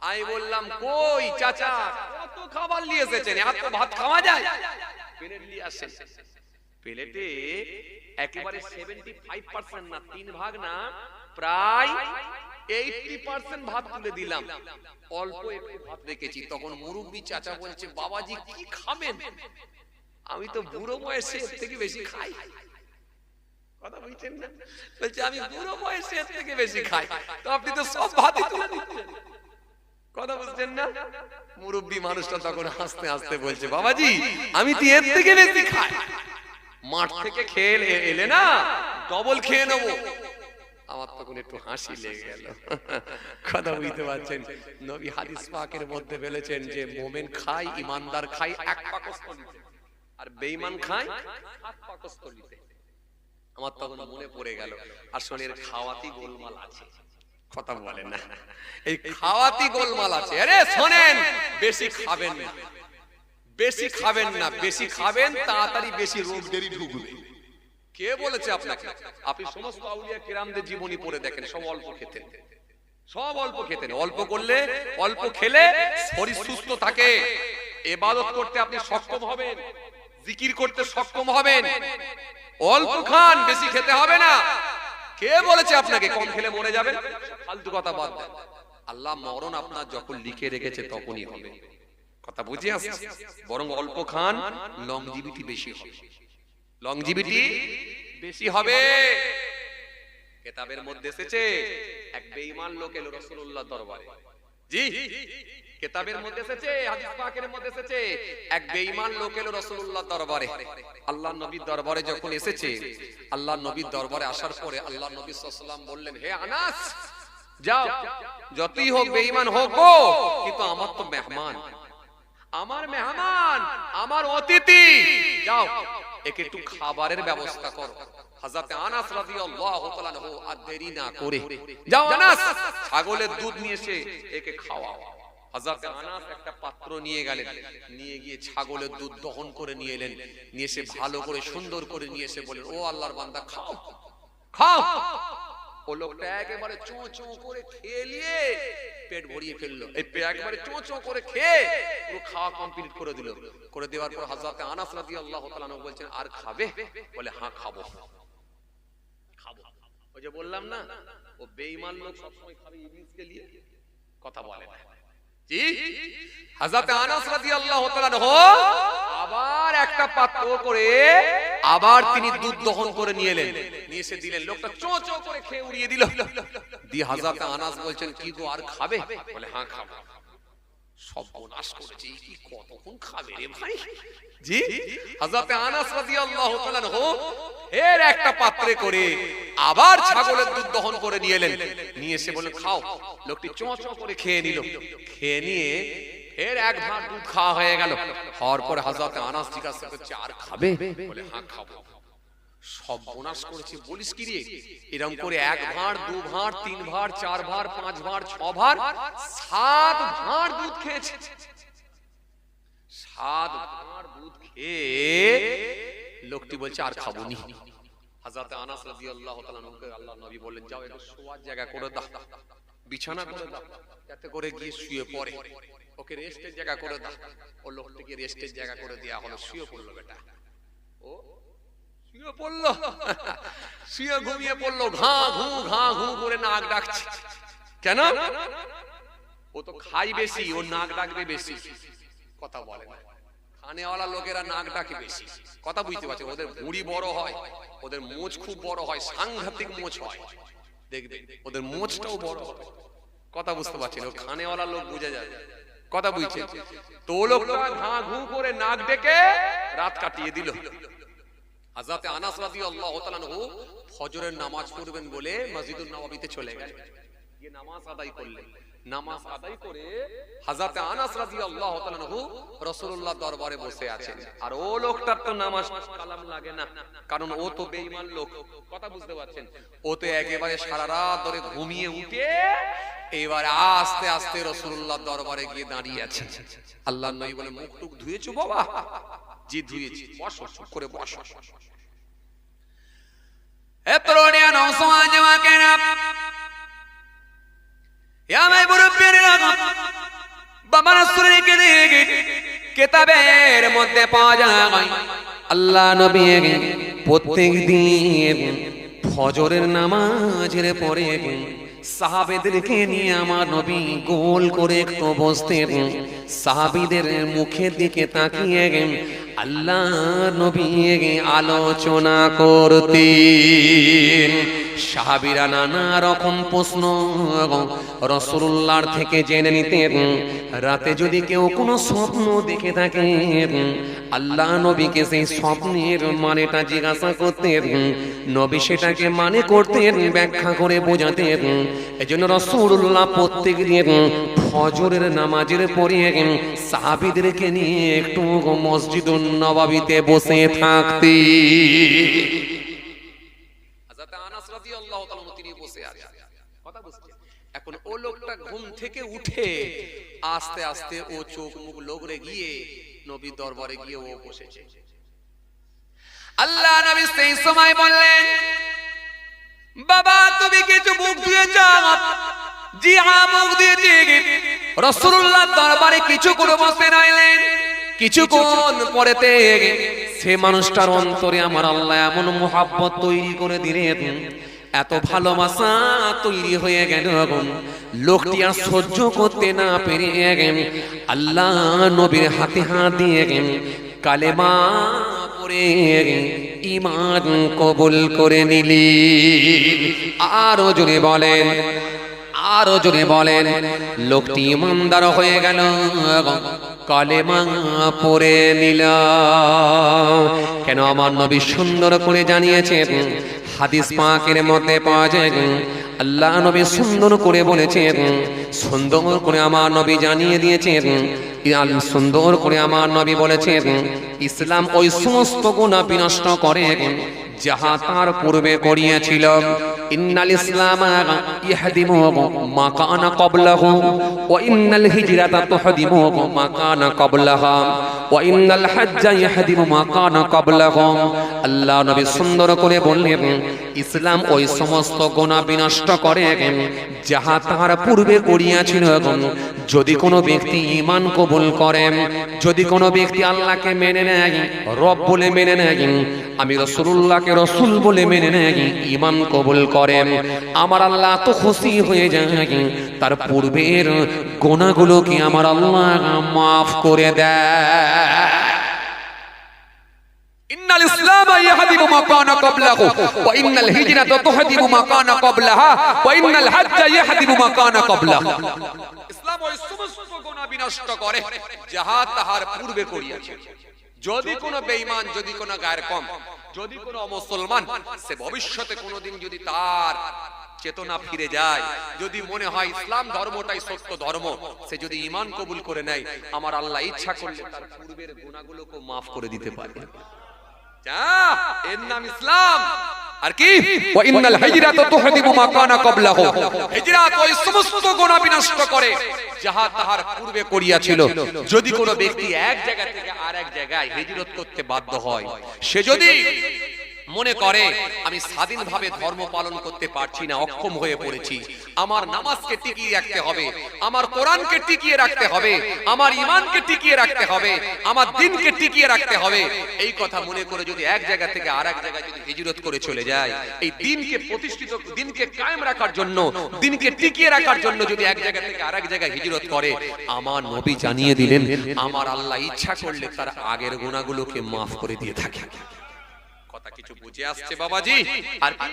আমি বললাম, কই চাচা কত খাবার নিয়ে এসেছেন, এত ভাত খাওয়া যায়? প্লেট নিয়ে আসেন। প্লেটে একেবারে 75% না, 3 ভাগ না, প্রায় 80% ভাত তুলে দিলাম, অল্প একটু ভাত রেখেছি। তখন মুরব্বি চাচা বলছে, বাবাজি কি খাবেন? আমি তো বুড়ো বয়সে এর থেকে বেশি খাই। কথা বুঝছেন না? বলছে আমি বুড়ো বয়সে এর থেকে বেশি খাই, তো আপনি তো সব ভাতই তুলে দিচ্ছেন। কথা বুঝছেন না? মুরব্বি মানুষটা তখন হাসতে হাসতে বলছে, বাবাজি আমি তো এর থেকে বেশি খাই, মাঠ থেকে খেয়ে এলে না ডবল খেয়ে নেবো। আমার তখন একটু হাসি লেগে গেল। কথা বুঝতে পারছেন? নবী হাদিস পাকের মধ্যে বলেছেন যে মুমিন খায়, ইমানদার খায় 1 পাকস্থলীতে, আর বেঈমান খায় 7 পাকস্থলীতে। আমার তখন মনে পড়ে গেল আসলে এর খাওয়াতি গোলমাল আছে। কথা বলেন না, এই খাওয়াতি গোলমাল আছে। আরে শোনেন, বেশি খাবেন না, বেশি খাবেন না, বেশি খাবেন তাড়াতাড়ি বেশি রোগ দেরি ঢুকবে। কে বলেছে আপনাকে? আপনি সমস্ত আউলিয়া কিরামদের জীবনী পড়ে দেখেন, সব অল্প খেতেন, সব অল্প খেতেন। অল্প করলে, অল্প খেলে শরীর সুস্থ থাকে, ইবাদত করতে আপনি সক্ষম হবেন, জিকির করতে সক্ষম হবেন। অল্প খান, বেশি খেতে হবে না। কে বলেছে আপনাকে কম খেলে মরে যাবেন? ফালতু কথা বাদ দেন। আল্লাহ মরণ আপনার যখন লিখে রেখেছে তখনই হবে, কথা বুঝে আসছে। বরং অল্প খান, লংজিভিটি বেশি হবে, লংজিভিটি বেশি হবে। কিতাবের মধ্যে এসেছে এক বেঈমান লোক এলো রাসূলুল্লাহ দরবারে। জি, কিতাবের মধ্যে এসেছে, হাদিস পাকের মধ্যে এসেছে, এক বেঈমান লোক এলো রাসূলুল্লাহ দরবারে। আল্লাহর নবীর দরবারে যখন এসেছে, আল্লাহর নবীর দরবারে আসার পরে আল্লাহর নবী সাল্লাল্লাহু আলাইহি ওয়াসাল্লাম বললেন, হে আনাস, যাও, যতই হোক বেঈমান হোক গো, কিন্তু আমার তো মেহমান, আমার মেহমান, আমার অতিথি, যাও একে একটু খাবারের ব্যবস্থা করো। হযরত আনাস রাদিয়াল্লাহু তাআলা আনহু আর দেরি না করে, যাও আনাস, ছাগলের দুধ নিয়ে এসে একে খাওয়াও। হযরত আনাস একটা পাত্র নিয়ে গেলেন, নিয়ে গিয়ে ছাগলের দুধ দহন করে নিয়ে এলেন, নিয়ে এসে ভালো করে সুন্দর করে নিয়ে এসে বলেন, ও আল্লাহর বান্দা, খাও খাও। ও লোকটা একেবারে চো চো করে খেয়ে নিয়ে পেট ভরিয়ে ফেললো। এই একেবারে চো চো করে খেয়ে পুরো খাওয়া কমপ্লিট করে দিল। করে দেওয়ার পর হযরত আনাস রাদিয়াল্লাহু তাআলা আনহু বলছেন, আর খাবে? বলে, হ্যাঁ খাবো খাবো। ওই যে বললাম না, ও বেঈমান লোক সবসময় খাবে ইবলিসকে নিয়ে, কথা বলে না। জি, হযরত আনাস রাদিয়াল্লাহু তাআলা আনহু আবার একটা পাত্র করে আবার তিনি দুধ দহন করে নিয়ে এলেন, নিয়ে এসে দিলেন। লোকটা চো চো করে খেয়ে উড়িয়ে দিল। দিয়ে হযরত আনাস বলছেন, কি গো আর খাবে? বলে, হ্যাঁ খাবো। সর্বনাশ করেছে, কি কতক্ষণ খাবে রে ভাই? জি, হযরত আনাস রাদিয়াল্লাহু তাআলা আনহু এর একটা পাত্রে করে আবার ছাগলের দুধ দহন করে নিয়ে এলেন, নিয়ে এসে বলেন, খাও। লোকটি চো চো করে খেয়ে নিল। খেয়ে নিয়ে এর এক ভাঁড় দুধ খাওয়া হয়ে গেল। হওয়ার পরে হযরত আনাস জিজ্ঞাসা করছে, আর খাবে? বলে, হ্যাঁ খাবো। সর্বনাশ করেছে, বলিস কি রে? এরকম করে এক ভাঁড়, দু ভাঁড়, তিন ভাঁড়, চার ভাঁড়, পাঁচ ভাঁড়, ছ ভাঁড়, 7 ভাঁড় দুধ খেয়েছে। 7 ভাঁড় দুধ খেয়ে লোকটি বলছে, আর খাবো নি। হযরত আনাস রাদিয়াল্লাহু তাআলা আনহুকে আল্লাহর নবী বললেন, যাও একটু শোয়ার জায়গা করে দাও, বিছানা করে দাও, যাতে করে গিয়ে শুয়ে পড়ে। ওকে রেস্টের জায়গা করে দাও। ও লোকটিকে রেস্টের জায়গা করে দেয়া হলো। শুয়ে পড়লো বেটা, ও শুয়ে পড়লো, শুয়ে ঘুমিয়ে পড়লো। ঘা ঘু করে নাক ডাকছে। কেন? ও তো খাই বেশি, ও নাক ডাকবে বেশি, কথা বলে না। খানেওয়ালা লোকেরা নাক ডাকে বেশি, কথা বুঝতে পারছে। ওদের ভুঁড়ি বড় হয়, ওদের মোচ খুব বড় হয়, সাংঘাতিক মোচ হয়, দেখবে ওদের মোচটাও বড় হয়, কথা বুঝতে পারছেন। ও খানেওয়ালা লোক বুঝে যাবে, কথা বুঝছে। তো লোকটা ঘা ঘু করে নাক ডেকে রাত কাটিয়ে দিল। হযরত আনাস রাদিয়াল্লাহু তাআলা আনহু ফজরের নামাজ পড়বেন বলে মসজিদুন নববীতে চলে গেলেন, গিয়ে নামাজ আদায় করলেন। নামাজ আদায় করে হযরত আনাস রাদিয়াল্লাহু তাআলা আনহু রাসূলুল্লাহ দরবারে বসে আছেন। আর ও লোকটার তো নামাজ কালাম লাগে না, কারণ ও তো বেঈমান লোক, কথা বুঝতে পারছেন। ও তো একেবারে সারা রাত ধরে ঘুমিয়ে উঠে এবারে আস্তে আস্তে রাসূলুল্লাহ দরবারে গিয়ে দাঁড়িয়ে আছে। আল্লাহর নবী বলে, মুখ টুক ধুয়েছো বাবা? জি ধুয়েছি। বসো, চুপ করে বসো। এ তরুণিয়া নওজওয়ান জামাকেরা, ইয়া মাই মুরব্বিরা, বাবা রাসূলকে দেখে কিতাবের মধ্যে পাওয়া যায় আল্লাহ নবী প্রত্যেক দিন ফজরের নামাজের পরে সাহাবেদেরকে নিয়ে আমার নবী গোল করে একটু বসতেন। সাহাবীদের মুখের দিকে তাকিয়ে আল্লাহ নবী আলোচনা করতেন। সাহাবীরা নানা রকম প্রশ্ন রাসূলুল্লাহর থেকে জেনে নিতেন। রাতে যদি কেউ কোনো স্বপ্ন দেখে থাকে, আল্লাহ নবীকে সেই স্বপ্নের মানেটা জিজ্ঞাসা করতেন। নবী সেটাকে মানে করতেন, ব্যাখ্যা করে বোঝাতেন। এজন্য রাসূলুল্লাহ প্রত্যেক দিন ফজরের নামাজের পরে সাহাবীদেরকে নিয়ে একটু মসজিদুন নববীতে বসে থাকতেন। হযরত আনাস রাদিয়াল্লাহু তাআলা তিনি বসে আছেন, কথা বুঝছেন। এখন ও লোকটা ঘুম থেকে উঠে আস্তে আস্তে ও চোখ মুখ লগড়ে গিয়ে নবীর দরবারে গিয়ে ও বসেছে। আল্লাহ নবী সেই সময় বললেন, বাবা তুমি কিছু মুখ ধুয়েছ? জি হ্যাঁ মুখ দিয়েছি। রাসূলুল্লাহ দরবারে কিছুক্ষণ বসে রইলেন। কিছুক্ষণ পরেতে সে মানুষটার অন্তরে আমার আল্লাহ এমন মুহাব্বত তৈরি করে দিলেন, এত ভালোবাসা তৈরি হয়ে গেল, লোকটি আর সহ্য করতে না পেরে আল্লাহ নবীর হাতে হাত দিয়ে কালেমা পড়ে ঈমান কবুল করে নিলি। আরো জোরে বলেন, আরো জোরে বলেন। লোকটি ইমানদার হয়ে গেল, কালেমা পড়ে নিল। কেন? আমার নবী সুন্দর করে জানিয়েছেন, হাদিস পাকের মধ্যে পাওয়া যায়, আল্লাহ নবী সুন্দর করে বলেছেন, সুন্দর করে আমার নবী জানিয়ে দিয়েছেন, সুন্দর করে আমার নবী বলেছেন, ইসলাম ওই সমস্ত গুনাহ বিনষ্ট করে যাহা তার পূর্বে করিয়াছিল। ইন্নাল ইসলাম ইয়াহদিমু মা কানা ক্বাবলাহু ওয়া ইন্নাল হিজরাতা তুহদিমু মা কানা ক্বাবলাহা ওয়া ইন্নাল হজ্জা ইয়াহদিমু মা কানা ক্বাবলাহু। আল্লাহ নবী সুন্দর করে বললেন, ইসলাম ওই সমস্ত গুনাহ বিনষ্ট করে যাহা তার পূর্বে করিয়াছিল। যদি কোনো ব্যক্তি ঈমান কবুল করে, যদি কোনো ব্যক্তি আল্লাহকে মেনে নেয়, রব বলে মেনে নেয়, আমি রাসূলুল্লাহকে রাসূল বলে মেনে নেয়, ঈমান কবুল করে, আমার আল্লাহ তো খুশি হয়ে যায়, তার পূর্বের গুনাহগুলোকে আমার আল্লাহ মাফ করে দেয়। ইন্নাল ইসলাম ইয়াহদিমু মা কানা ক্বাবলাহু ওয়া ইন্নাল হিজরাতা তুহদিমু মা কানা ক্বাবলাহা ওয়া ইন্নাল হজ্জা ইয়াহদিমু মা কানা ক্বাবলাহু। ইসলাম ওই সমস্ত গুনাহ বিনষ্ট করে যাহা তাহার পূর্বে করিয়াছে। যদি কোনো বেঈমান, যদি কোনো গায়ের কম, যদি কোনো মুসলমান সে ভবিষ্যতে কোনোদিন যদি তার চেতনা ফিরে যায়, যদি মনে হয় ইসলাম ধর্মটাই সত্য ধর্ম, সে যদি ঈমান কবুল করে নেয়, আমার আল্লাহ ইচ্ছা করলে তার পূর্বের গুনাহগুলোকে মাফ করে দিতে পারে। এর নাম ইসলাম। আর কি? ওয়া ইন্নাল হিজরাতা তুহদিমু মা কানা ক্বাবলাহু। হিজরাত ওই সমস্ত গুনাহ বিনষ্ট করে যাহা তাহার পূর্বে করিয়াছিল। যদি কোনো ব্যক্তি এক জায়গা থেকে আরেক জায়গায় হিজরত করতে বাধ্য হয়, সে যদি মনে করে আমি স্বাধীনভাবে ধর্ম পালন করতে পারছি না, অক্ষম হয়ে পড়েছি, আমার নামাজকে টিকিয়ে রাখতে হবে, আমার কোরআনকে টিকিয়ে রাখতে হবে, আমার ঈমানকে টিকিয়ে রাখতে হবে, আমার দ্বীনকে টিকিয়ে রাখতে হবে, এই কথা মনে করে যদি এক জায়গা থেকে আরেক জায়গায় যদি হিজরত করে চলে যায়, এই দ্বীনকে প্রতিষ্ঠিত, দ্বীনকে কায়েম রাখার জন্য, দ্বীনকে টিকিয়ে রাখার জন্য যদি এক জায়গা থেকে আরেক জায়গায় হিজরত করে, আমার নবী জানিয়ে দিলেন, আমার আল্লাহ ইচ্ছা করলে তার আগের গুনাহগুলোকে মাফ করে দিয়ে থাকে। কথা কিছু বুঝে আসছে বাবাজি? আর কি?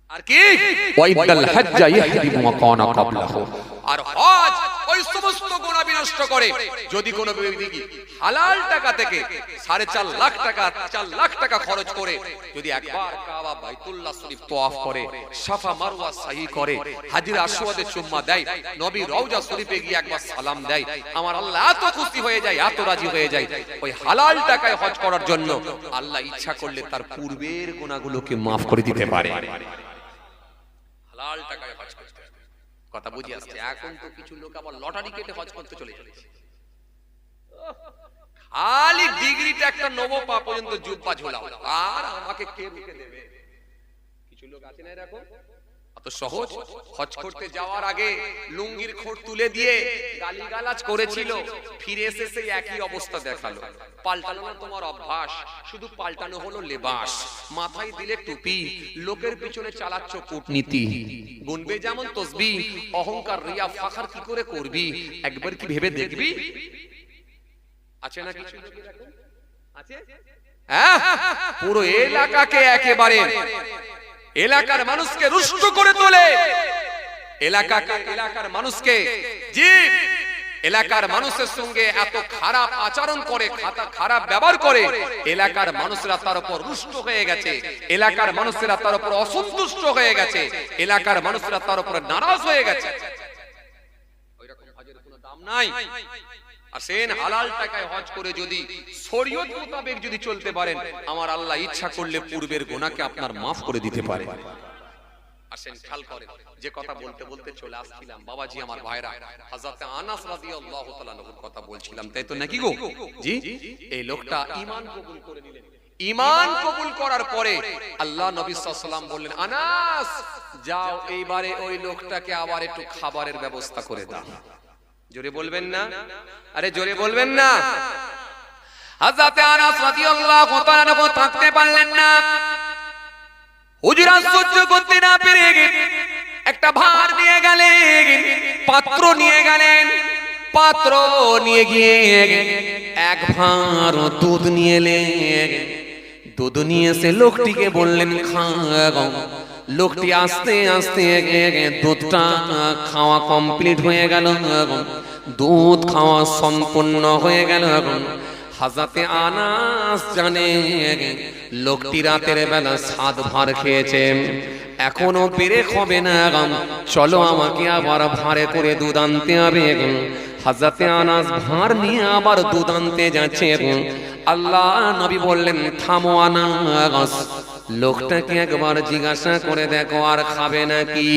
আর কি? ওয়াইদাল হজ্জা ইয়াহদিমু মা কানা ক্বাবলাহু। আর হজ ওই সমস্ত গুনাহ বিনষ্ট করে। যদি কোনো ব্যক্তি হালাল টাকা থেকে 4.5 লাখ টাকা, 4 লাখ টাকা খরচ করে যদি একবার কাবা বাইতুল্লাহ শরীফ তওয়াফ করে, সাফা মারওয়া সাই করে, হাজর আসওয়াদে চুম্মা দেয়, নবী রওজা শরীফে গিয়ে একবার সালাম দেয়, আমার আল্লাহ এত খুশি হয়ে যায়, এত রাজি হয়ে যায়, ওই হালাল টাকায় হজ করার জন্য আল্লাহ ইচ্ছা করলে তার পূর্বের গুনাহগুলোকে maaf করে দিতে পারে। হালাল টাকায় হজ করতে, কথা বুঝি আসছে? এখন তো কিছু লোক আবার লটারি কেটে হজ করতে চলে যাচ্ছে, খালি ডিগ্রিটা একটা নব পা পর্যন্ত জুব্বা ঝোলাও, আর আমাকে কে রুখে দেবে? কিছু লোক আছে না এরকম, এত সহজ। হজ করতে যাওয়ার আগে লুঙ্গির খোঁট তুলে দিয়ে গালিগালাজ করেছিল, ফিরে এসে সেই একই অবস্থা দেখালো। পাল্টানো না তোমার অভ্যাস, শুধু পাল্টানো হলো লেবাস। মাথায় দিলে টুপি, লোকের পিছনে চালাচ্ছ কূটনীতি, গুনবে যেমন তসবিহ, অহংকার রিয়া ফাখর কি করে করবি? একবার কি ভেবে দেখবি? আছে না কিছু লোক এরকম আছে? হ্যাঁ, পুরো এলাকাকে একেবারে এলাকার মানুষকে রুষ্ট করে তোলে, এলাকার মানুষকে, জি, এলাকার মানুষের সঙ্গে এত খারাপ আচরণ করে, খারাপ ব্যবহার করে, এলাকার মানুষরা তার উপর রুষ্ট হয়ে গেছে, এলাকার মানুষরা তার উপর অসন্তুষ্ট হয়ে গেছে, এলাকার মানুষরা তার উপর নারাজ হয়ে গেছে। ওইরকম হজের কোনো দাম নাই। আসেন, হালাল টাকায় হজ করে যদি শরীয়ত মোতাবেক যদি চলতে পারেন, আমার আল্লাহ ইচ্ছা করলে পূর্বের গুনাহকে আপনার maaf করে দিতে পারে। আসেন, খেয়াল করেন, যে কথা বলতে বলতে চলে আসছিলাম বাবাজি আমার ভাইরা, হযরত আনাস রাদিয়াল্লাহু তাআলা আনহুর কথা বলছিলাম, তাই তো নাকি গো? জি, এই লোকটা ঈমান কবুল করে নিলেন, ঈমান কবুল করার পরে আল্লাহ নবী সাল্লাল্লাহু আলাইহি ওয়াসাল্লাম বললেন, আনাস যাও এইবারে ওই লোকটাকে আবার একটু খাবারের ব্যবস্থা করে দাও। জোরে বলবেন না, আরে জোরে বলবেন না। হযরত আনাস রাদিয়াল্লাহু তাআলা থাকতে পারলেন না, হুজুর সহ্য করতে না পেরে একটা ভার নিয়ে গেলেন, পাত্র নিয়ে গেলেন, পাত্র নিয়ে গিয়ে এক ভার দুধ নিয়ে এলেন। দুধ নিয়ে এসে লোকটিকে বললেন খাও। লোকটি আস্তে আস্তে দুধটা খাওয়া কমপ্লিট হয়ে গেল, দুধ খাওয়া সম্পূর্ণ হয়ে গেল। হযরতে আনাস জানে লোকটি রাতের বেলা 7 ভার খেয়েছে, এখনো ব্রেক হবে না, চলো আমাকে আবার ভারে করে দুধ আনতে হবে। হযরতে আনাস ভার নিয়ে আবার দুধ আনতে যাচ্ছে। আল্লাহ নবী বললেন থামো আনাস, লোকটাকে একবার জিজ্ঞাসা করে দেখো আর খাবে নাকি,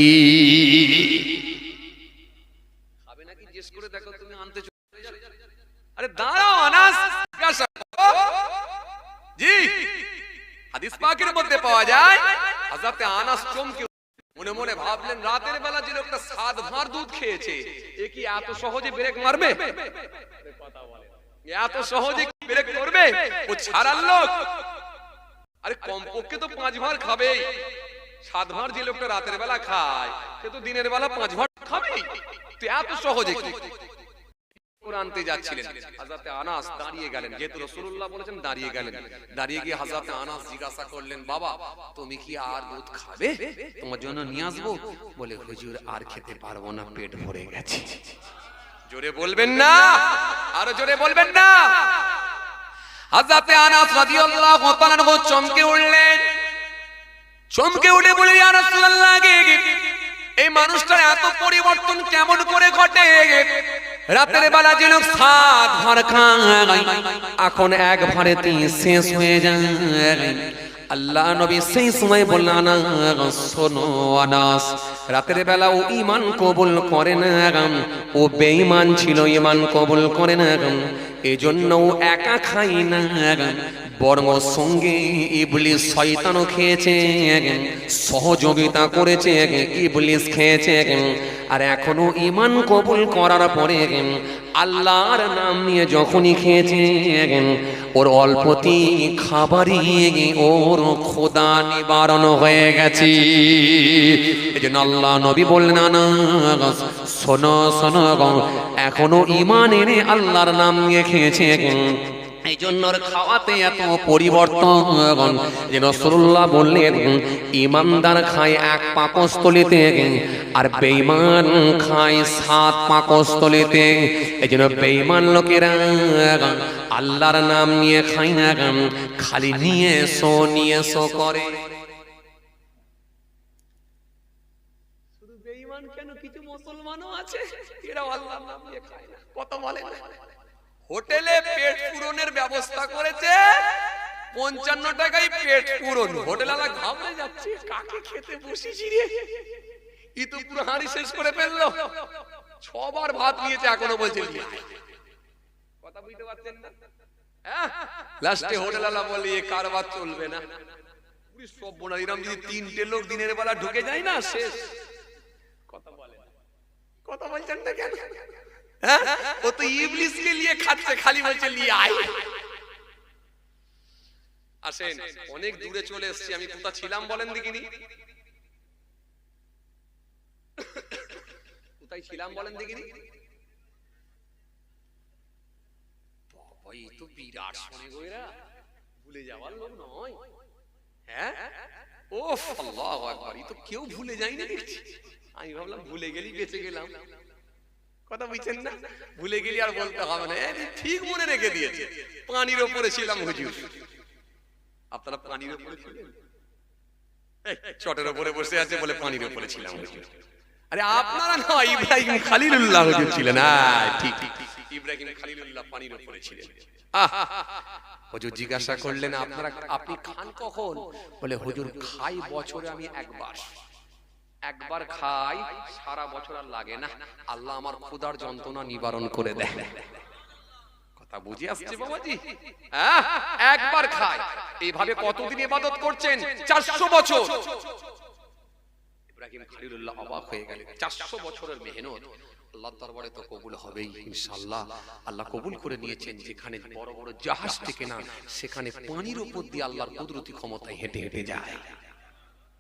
খাবে নাকি জিজ্ঞেস করে দেখো, তুমি আনতে চলে যাবে। আরে দাঁড়াও আনাস, জিজ্ঞাসা করো। জি, হাদিস পাকের মধ্যে পাওয়া যায় হযরতে আনাস চমকে মনে মনে ভাবলেন রাতের বেলা যে লোকটা 7 ভার দুধ খেয়েছে, এ কি এত সহজে ব্রেক মারবে? কথা বলে এত সহজে কি ব্রেক করবে? ও ছাড়ার লোক। আরে কমপক্ষে তো 5 ভার খাবেই। 7 ভার যে লোকটা রাতের বেলা খায়, সে তো দিনের বেলা 5 ভার খাবেই। তো এত সহজে কি আনতে যাচ্ছিলেন। হযরতে আনাস দাঁড়িয়ে গেলেন, যেহেতু রাসূলুল্লাহ বলেছেন দাঁড়িয়ে গেলেন। দাঁড়িয়ে গিয়ে হযরতে আনাস জিজ্ঞাসা করলেন, বাবা তুমি কি আর দুধ খাবে? তোমার জন্য নিয়ে আসবো? বলে হুজুর আর খেতে পারবো না, পেট ভরে গেছে। জোরে বলবেন না, আর জোরে বলবেন না। হযরতে আনাস রাদিয়াল্লাহু তাআলা চমকে উঠলেন, চমকে উঠে বলে ইয়া রাসূলুল্লাহ, এই মানুষটার এত পরিবর্তন কেমন করে ঘটে? রাতের বেলা যে লোক 7 ভার খায়, এখন এক ভারেতেই শেষ হয়ে যায়। আল্লাহ নবী সেই সময় বললেন, শোনো আনাস, রাতের বেলা ও ঈমান কবুল করে না, ও বেঈমান ছিল, ঈমান কবুল করে না, এজন্য ও একা খায় না, বরং সঙ্গে ইবলিস শয়তানও খেয়েছে, সহযোগিতা করেছে, ইবলিস খেয়েছে। আর এখনো ঈমান কবুল করার পরে আল্লাহর নাম নিয়ে যখনই খেয়েছে, ওর অল্পতি খাবারই ওর খোদা নিবারণ হয়ে গেছে। এজন্য আল্লাহ নবী বললেন, না শোনো শোনো, এখনো ঈমান এনে আল্লাহর নাম নিয়ে খেয়েছে, এই জন্য খাওয়াতে এত পরিবর্তন। যে রাসূলুল্লাহ বললেন ঈমানদার খায় 1 পাকস্থলীতে, আর বেঈমান খায় 7 পাকস্থলীতে। এই জন্য বেঈমান লোকেরা আল্লাহর নাম নিয়ে খায় না, খালি নিয়ে সো করে। শুধু বেঈমান কেন, কিছু মুসলমানও আছে এরা আল্লাহর নাম নিয়ে খায় না, কথা বলে না। হোটেলে পেট পূরণের ব্যবস্থা করেছে, 55 টাকায় পেট পূরণ। হোটেলওয়ালা ঘাবড়ে যাচ্ছে, কাকে খেতে বসেছি রে, ই তো পুরো হাঁড়ি শেষ করে ফেললো। 6 বার ভাত নিয়েছে, এখনো বলছে কথা বুঝতে পারছেন না? লাস্টে হোটেলওয়ালা বলে এ কারবার চলবে না। সব বোনা এরকম যদি 3টে লোক দিনের বেলা ঢুকে যায় না, শেষ। কথা বলে, কথা বলছেন না কেন? ও তো ইবলিসকে নিয়ে খাচ্ছে, খালি বলছে নিয়ে আয়। আসেন, অনেক দূরে চলে এসেছি, আমি কোথা ছিলাম বলেন দেখিনি? কোথায় ছিলাম বলেন দেখিনি? বাবা এই তো বিরাট শুনে গইরা, ভুলে যাওয়ার লোক নয়। হ্যাঁ, ওফ আল্লাহু আকবার, এই তো কেউ ভুলে যায়নি দেখছি। আমি ভাবলাম ভুলে গেলি বেঁচে গেলাম। কথা বুঝছেন না? ভুলে গেলি আর বলতে হবে না, ঠিক মনে রেখে দিয়েছে। পানির উপরে ছিলাম হুজুর। আপনারা পানির উপরে ছিলেন? চটের উপরে বসে আছে বলে পানির উপরে ছিলাম হুজুর। আরে আপনারা না, ইব্রাহিম খলিলুল্লাহ হুজুর ছিলেন। ঠিক ঠিক, ইব্রাহিম খলিলুল্লাহ পানির উপরে ছিলেন। হুজুর জিজ্ঞাসা করলেন, আপনি খান কখন? বলে হুজুর খাই বছরে আমি একবার খাই, সারা বছর আর লাগে না। আল্লাহ আমার ক্ষুধার যন্ত্রণা নিবারণ করে দেয়। কথা বুঝে আসছে বাবাজি? একবার খায়, এইভাবে কতদিন ইবাদত করছেন? 400 বছর। ইব্রাহিম খলিলুল্লাহ অবাক হয়ে গেলেন। 400 বছরের মেহনত আল্লাহর দরবারে তো কবুল হবেই ইনশাআল্লাহ। আল্লাহ কবুল করে নিয়েছেন। যেখানে বড় বড় জাহাজ থেকে না, সেখানে পানির উপর দিয়ে আল্লাহর কুদরতি ক্ষমতায় হেঁটে হেঁটে যায়,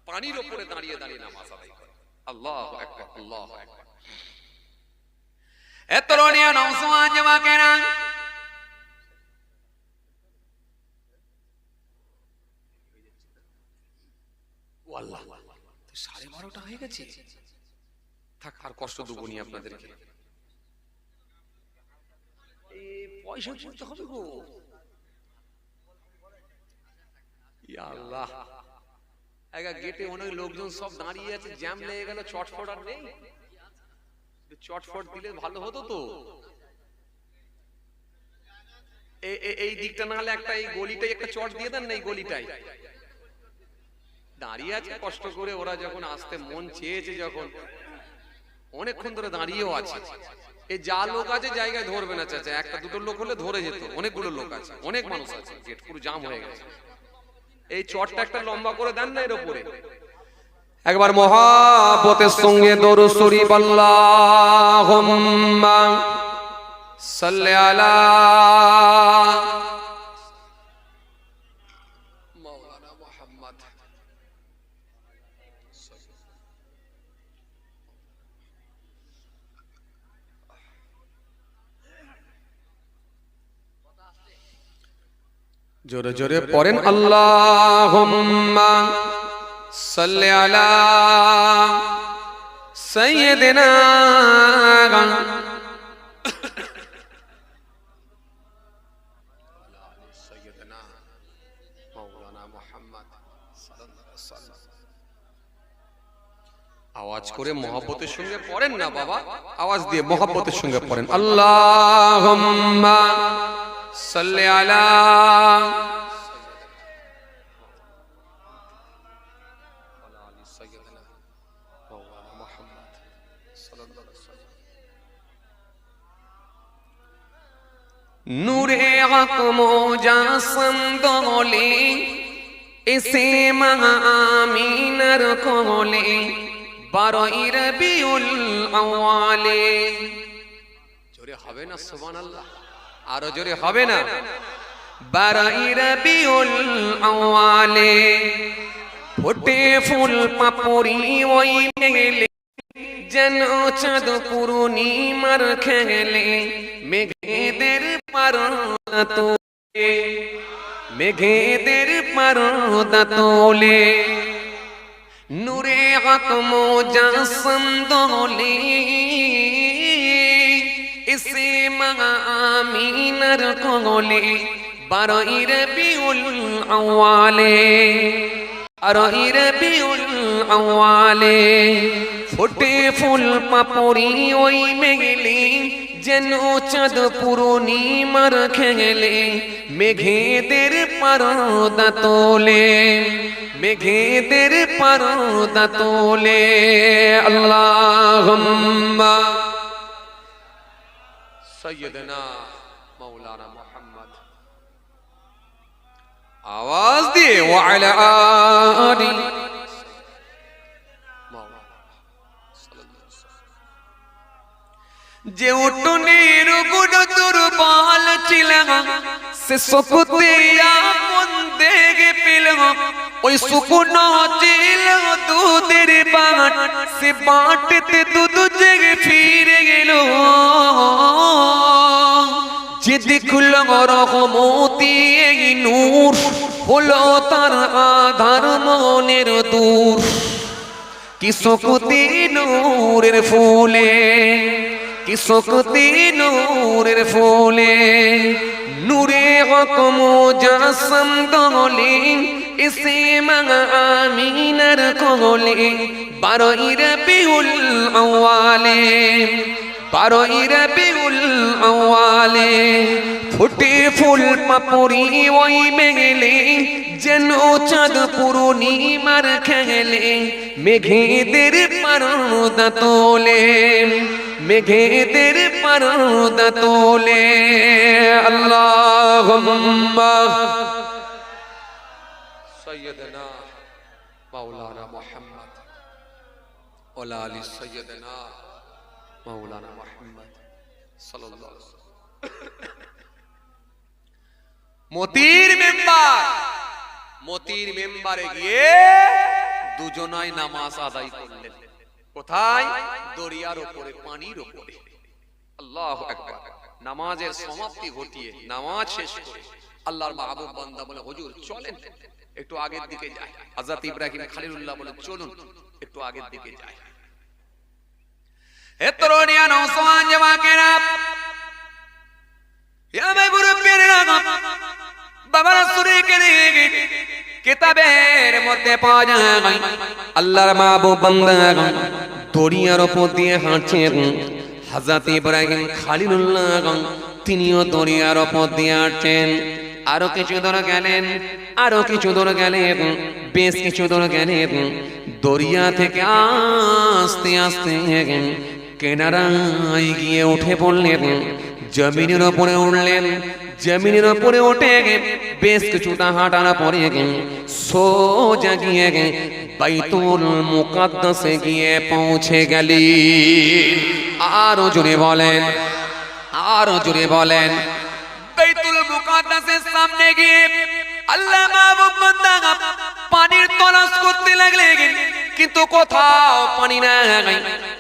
পানির উপরে দাঁড়িয়ে দাঁড়িয়ে নামাজ আদায় করে। আল্লাহু আকবার, আল্লাহু আকবার। এতরণীয় নওজওয়ান জামাকেরা, আল্লাহ 12:30 হয়ে গেছে। থাক, আর কষ্ট দেবো নি আপনাদেরকে। পয়সা দিতে হবে গো। আল্লাহ, গেটে অনেক লোকজন সব দাঁড়িয়ে আছে, জ্যাম লেগে গেল, চটফট আর নেই। চটফট দিলে ভালো হতো তো। এই দিকটা না হলে একটা, এই গলিটাই একটা চট দিয়ে দেন না, এই গলিটাই দাঁড়িয়ে আছে কষ্ট করে। ওরা যখন আসতে মন চেয়েছে, যখন অনেকক্ষণ ধরে দাঁড়িয়েও আছে। এই যা লোক আছে জায়গায় ধরবে না চাচা, একটা দুটো লোক হলে ধরে যেত। অনেকগুলো লোক আছে, অনেক মানুষ আছে, গেট পুরো জাম হয়ে গেছে। এই চটটা একটা লম্বা করে দেন না এর উপরে। একবার মহাব্বতের সঙ্গে দরুদ শরীফ আল্লাহুম্মা সাল্লি আলা মাওলানা মুহাম্মদ। জোরে জোরে পড়েন আল্লাহুম্মা সাল্লি আলা সাইয়্যিদিনা মাওলানা মুহাম্মদ সাল্লাল্লাহু আলাইহি ওয়াসাল্লাম। আওয়াজ করে মহব্বতের সঙ্গে পড়েন না বাবা, আওয়াজ দিয়ে মহব্বতের সঙ্গে পড়েন আল্লাহুম্মা সাল্লি আলা নূরে আকম জাসম দলে এসে মা আমিনার কোলে 12 রবিউল আউয়ালে। জোরে হবে না সুবহানাল্লাহ? আরো জোরে হবে না? 12 রবিউল আউয়ালে ফোটে ফুল পাপড়ি ওই মেলে, যেন চাঁদ পূর্ণিমার খেলে। মেঘেদের পর্দা তোলে, মেঘেদের পর্দা তোলে। নূরে আকম জাসম দোলে এসে মা আমিনার কোলে। 12 রবিউল আউয়ালে, 12 রবিউল আউয়ালে ফোটে ফুল পাপড়ি ওই মেঘলে, যেন চাঁদ পূর্ণিমার খেলে। মেঘেদের পর্দা তোলে, মেঘেদের পর্দা তোলে। আল্লাহুম্মা সাইয়্যিদিনা মাওলানা মুহাম্মদ। আওয়াজ দিয়ে ওয়া আলা আলি যে উটনির গুণ দুর্বল ছিল, সে শক্তি আপন দেখে পেল। ওই শুকনো ছিল দুধের বাট, সে বাটতে দুধ জেগে ফিরে গেল। যে দেখল রহমতি নূর, হলো তার আধার মনের দূর। কি শক্তি নূরের ফুলে, কি শক্তি নূরের ফুলে। নূরে আকম জাসম দোলে এসে মা আমিনার কোলে। 12 রবিউল আউয়ালে, 12 রবিউল আউয়ালে ফোটে ফুল পাপড়ি ওই মেঘলে, যেন চাঁদ পূর্ণিমার খেলে মেঘেদের পর্দা তোলে, মেঘেদের পর্দা তোলে। আল্লাহুম্মা সাইয়্যিদানা মাওলানা মুহাম্মদ ওয়া আলি সাইয়্যিদানা মাওলানা মুহাম্মদ সাল্লাল্লাহু আলাইহি ওয়াসাল্লাম। মতির মেম্বারে গিয়ে দুজনাই নামাজ আদায় করলেন। কোথায়? দরিয়ার উপরে, পানির উপরে। আল্লাহু আকবার। নামাজের সমাপ্তি ঘটিয়ে নামাজ শেষ করে আল্লাহর মাহবুব বান্দা বলে, হুজুর চলেন একটু আগের দিকে যাই। হযরত ইব্রাহিম খলিলুল্লাহ বলে, চলুন একটু আগের দিকে যাই। হে তরুণিয়া নওজওয়ান জামাকেরা, ইয়া ভাই মুরব্বিরা, বাবা রাসূলকে নিয়ে কিতাবের মধ্যে পাওয়া যায় আল্লাহর মাহবুব বান্দা দরিয়ার উপর দিয়ে হাঁটছেন। হযরত ইব্রাহিম খলিলুল্লাহ তিনিও দরিয়ার উপর দিয়ে হাঁটছেন। আরো কিছু দূর গেলেন, আরো কিছু দূর গেলেন, বেশ কিছু দূর গেলেন। দরিয়া থেকে আস্তে আস্তে কিনারায় গিয়ে উঠে পড়লেন, জমিনের উপরে উঠলেন। জমিনের উপরে উঠে বেশ কিছুটা হাঁটার পরে সোজা গিয়ে বাইতুল মুকাদ্দাসে গিয়ে পৌঁছে গেলেন। আরো জোরে বলেন, আরো জোরে বলেন। বাইতুল মুকাদ্দাসের সামনে গিয়ে আল্লাহ মাহবুব বান্দা পানির তলাশ করতে লাগলেন, কিন্তু কোথাও পানি নাই।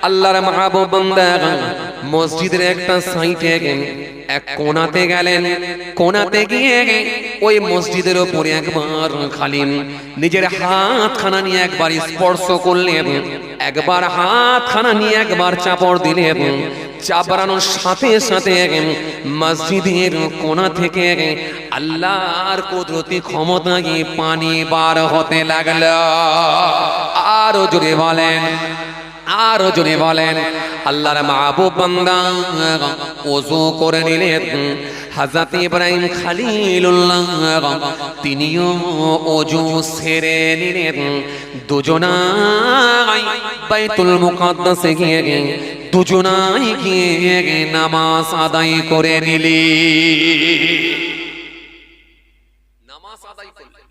আল্লাহর মাহবুব বান্দা মসজিদের একটা সাইডে এক কোণাতে গেলেন। কোণাতে গিয়ে ওই মসজিদের উপরে একবার খালি নিজের হাতখানা নিয়ে একবার স্পর্শ করলেন, একবার হাতখানা নিয়ে একবার চাপড় দিলেন। চাপড়ানোর সাথে সাথে মসজিদের কোণা থেকে আল্লাহর কুদরতি ক্ষমতায় পানি বার হতে লাগলো। আরো জোরে বলেন, আরো জোরে বলেন। আল্লাহর মাহবুব বান্দা ওযু করে নিলেন। হযরত ইব্রাহিম খলিলুল্লাহ তিনিও ওযু সেরে নিলেন। দুজনাই বাইতুল মুকাদ্দাসে গিয়ে দুজনাই গিয়ে নামাজ আদায় করে নিলেন। নামাজ আদায় করলেন।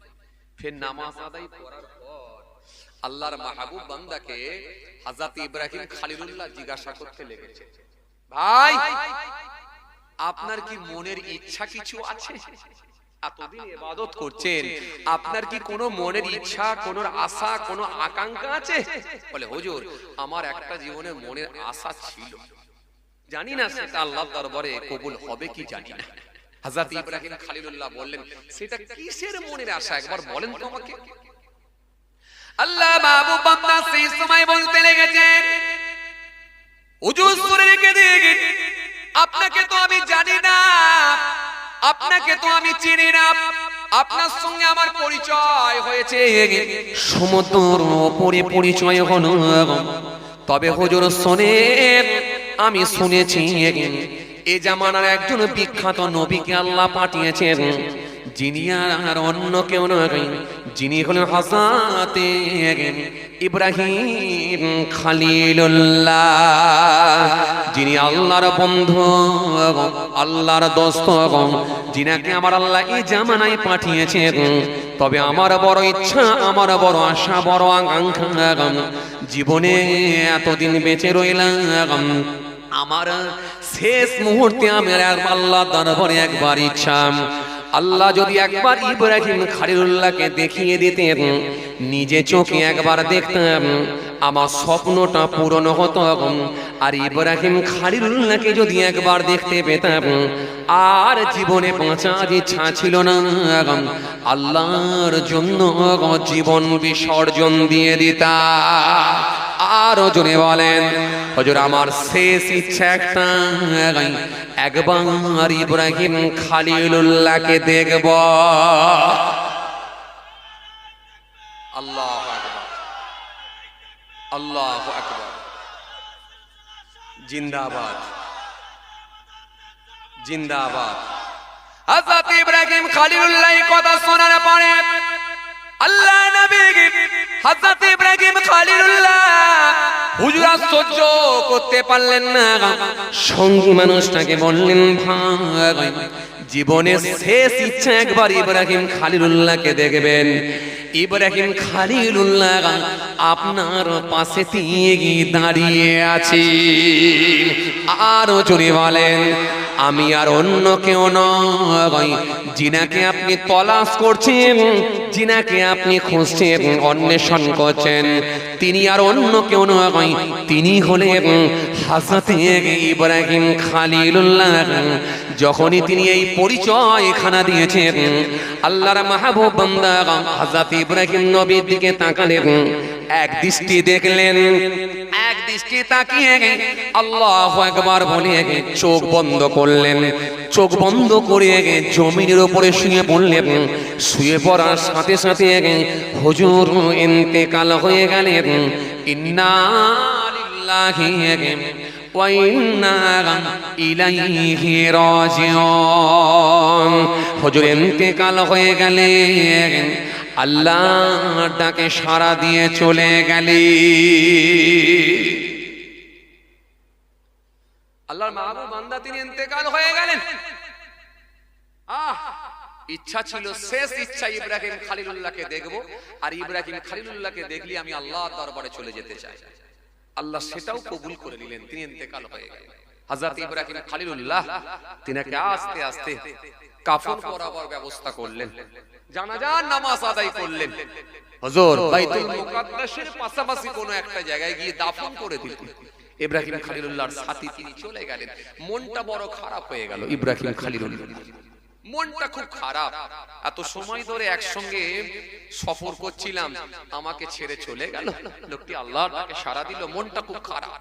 ফের নামাজ আদায় করার পর আল্লাহর মাহবুব বান্দাকে হযরত ইব্রাহিম খলিলুল্লাহ জিজ্ঞাসা করতে লেগেছে, ভাই আপনার কি মনের ইচ্ছা কিছু আছে? এতদিন ইবাদত করছেন, আপনার কি কোনো মনের ইচ্ছা, কোনো আশা, কোনো আকাঙ্ক্ষা আছে? বলে, হুজুর আমার একটা জীবনে মনের আশা ছিল, জানি না সেটা আল্লাহর দরবারে কবুল হবে কি জানি না। হযরত ইব্রাহিম খলিলুল্লাহ বললেন, সেটা কিসের মনের আশা একবার বলেন তো আমাকে। আল্লাহ মাহবুব বান্দা সেই সময় বলতে লেগেছেন, হুজুর শুনে রেখে দিন, আপনাকে তো আমি জানি না, আপনাকে তো আমি চিনি না, আপনার সঙ্গে আমার পরিচয় হয়েছে সমুদ্রের উপরে পরিচয় হলো। তবে হুজুর শোনেন, আমি শুনেছি এই জামানার একজন বিখ্যাত নবীকে আল্লাহ পাঠিয়েছেন, যিনি আর অন্য কেউ নয়, যিনি হলেন হযরত ইব্রাহিম খলিলুল্লাহ, যিনি আল্লাহর বন্ধু, আল্লাহর দোস্ত, যিনাকে আমার আল্লাহ এই জামানায় পাঠিয়েছেন। তবে আমার বড় ইচ্ছা, আমার বড় আশা, বড় আকাঙ্ক্ষা, জীবনে এতদিন বেঁচে রইলাম, আমার শেষ মুহূর্তে আমি আল্লাহ দরবারে একবার ইচ্ছা, আল্লাহ যদি একবার ইব্রাহিম খলিলুল্লাহকে দেখিয়ে দিতেন, নিজে চোখে একবার দেখতাম, আমার স্বপ্নটা পূরণ হতো। আর ইব্রাহিম খলিলুল্লাহকে যদি একবার দেখতে পেতাম, আর জীবনে বাঁচার ইচ্ছা ছিল না, আল্লাহর জন্য জীবন বিসর্জন দিয়ে দিতাম। আরো জোরে বলেন, হুজুর আমার শেষ ইচ্ছা একটা, একবার ইব্রাহিম খলিলুল্লাহকে দেখব। আল্লাহু আকবার, আল্লাহু আকবার, জিন্দাবাদ, জিন্দাবাদ। হযরত ইব্রাহিম খলিলুল্লাহ কথা শোনার পরে আল্লাহ নবী হযরত ইব্রাহিম খলিলুল্লাহ হুজুর সহ্য করতে পারলেন না, সঙ্গী মানুষটাকে বললেন, ভাই জীবনের শেষ ইচ্ছা একবার ইব্রাহিম খলিলুল্লাহকে দেখবেন। ইব্রাহিম খলিলুল্লাহ আপনার পাশে দাঁড়িয়ে আছি। আরো জোরে বলেন, আমি আর অন্য কেউ নই, যিনাকে আপনি তলাশ করছেন, যিনাকে আপনি খুঁজছেন, অন্বেষণ করছেন, তিনি আর অন্য কেউ নয়, তিনি হলেন হযরত ইব্রাহিম খলিলুল্লাহ। যখনই তিনি এই পরিচয় খানা দিয়েছেন, আল্লাহর মাহবুব বান্দা হযরত ইব্রাহিম নবীর দিকে তাকালেন, এক দৃষ্টি দেখলেন, এক দৃষ্টি তাকিয়ে আল্লাহু আকবার বলে চোখ বন্ধ করলেন। চোখ বন্ধ করে জমিনের উপরে শুয়ে পড়লেন। শুয়ে পড়ার সাথে সাথে হুজুর ইন্তেকাল হয়ে গেলেন। ইন্না লিল্লাহি ওয়া ইন্না ইলাইহি রাজিউন। হুজুর ইন্তেকাল হয়ে গেলেন, আল্লাহ ডাকে সাড়া দিয়ে চলে গেলেন। আল্লাহর মাহবুব বান্দা তিনি ইন্তেকাল হয়ে গেলেন। ইচ্ছা ছিল, শেষ ইচ্ছা ইব্রাহিম খলিলুল্লাহকে দেখব, আর ইব্রাহিম খলিলুল্লাহকে দেখলি আমি আল্লাহর দরবারে চলে যেতে চাই। আল্লাহ সেটাও কবুল করে নিলেন, তিনি ইন্তেকাল হয়ে গেলেন। হযরত ইব্রাহিম খলিলুল্লাহ তিনাকে আস্তে আস্তে কাফন পরাবার ব্যবস্থা করলেন, জানাজার নামাজ আদায় করলেন। হুজুর বাইতুল মুকাদ্দাসের পাশাপাশি কোন একটা জায়গায় গিয়ে দাফন করে দিলেন। ইব্রাহিম খলিলুল্লাহর সাথী তিনি চলে গেলেন। মনটা বড় খারাপ হয়ে গেল ইব্রাহিম খলিলুল্লাহ, মনটা খুব খারাপ। এত সময় ধরে একসঙ্গে সফর করছিলাম, আমাকে ছেড়ে চলে গেল, লোকটি আল্লাহর ডাকে সাড়া দিল, মনটা খুব খারাপ।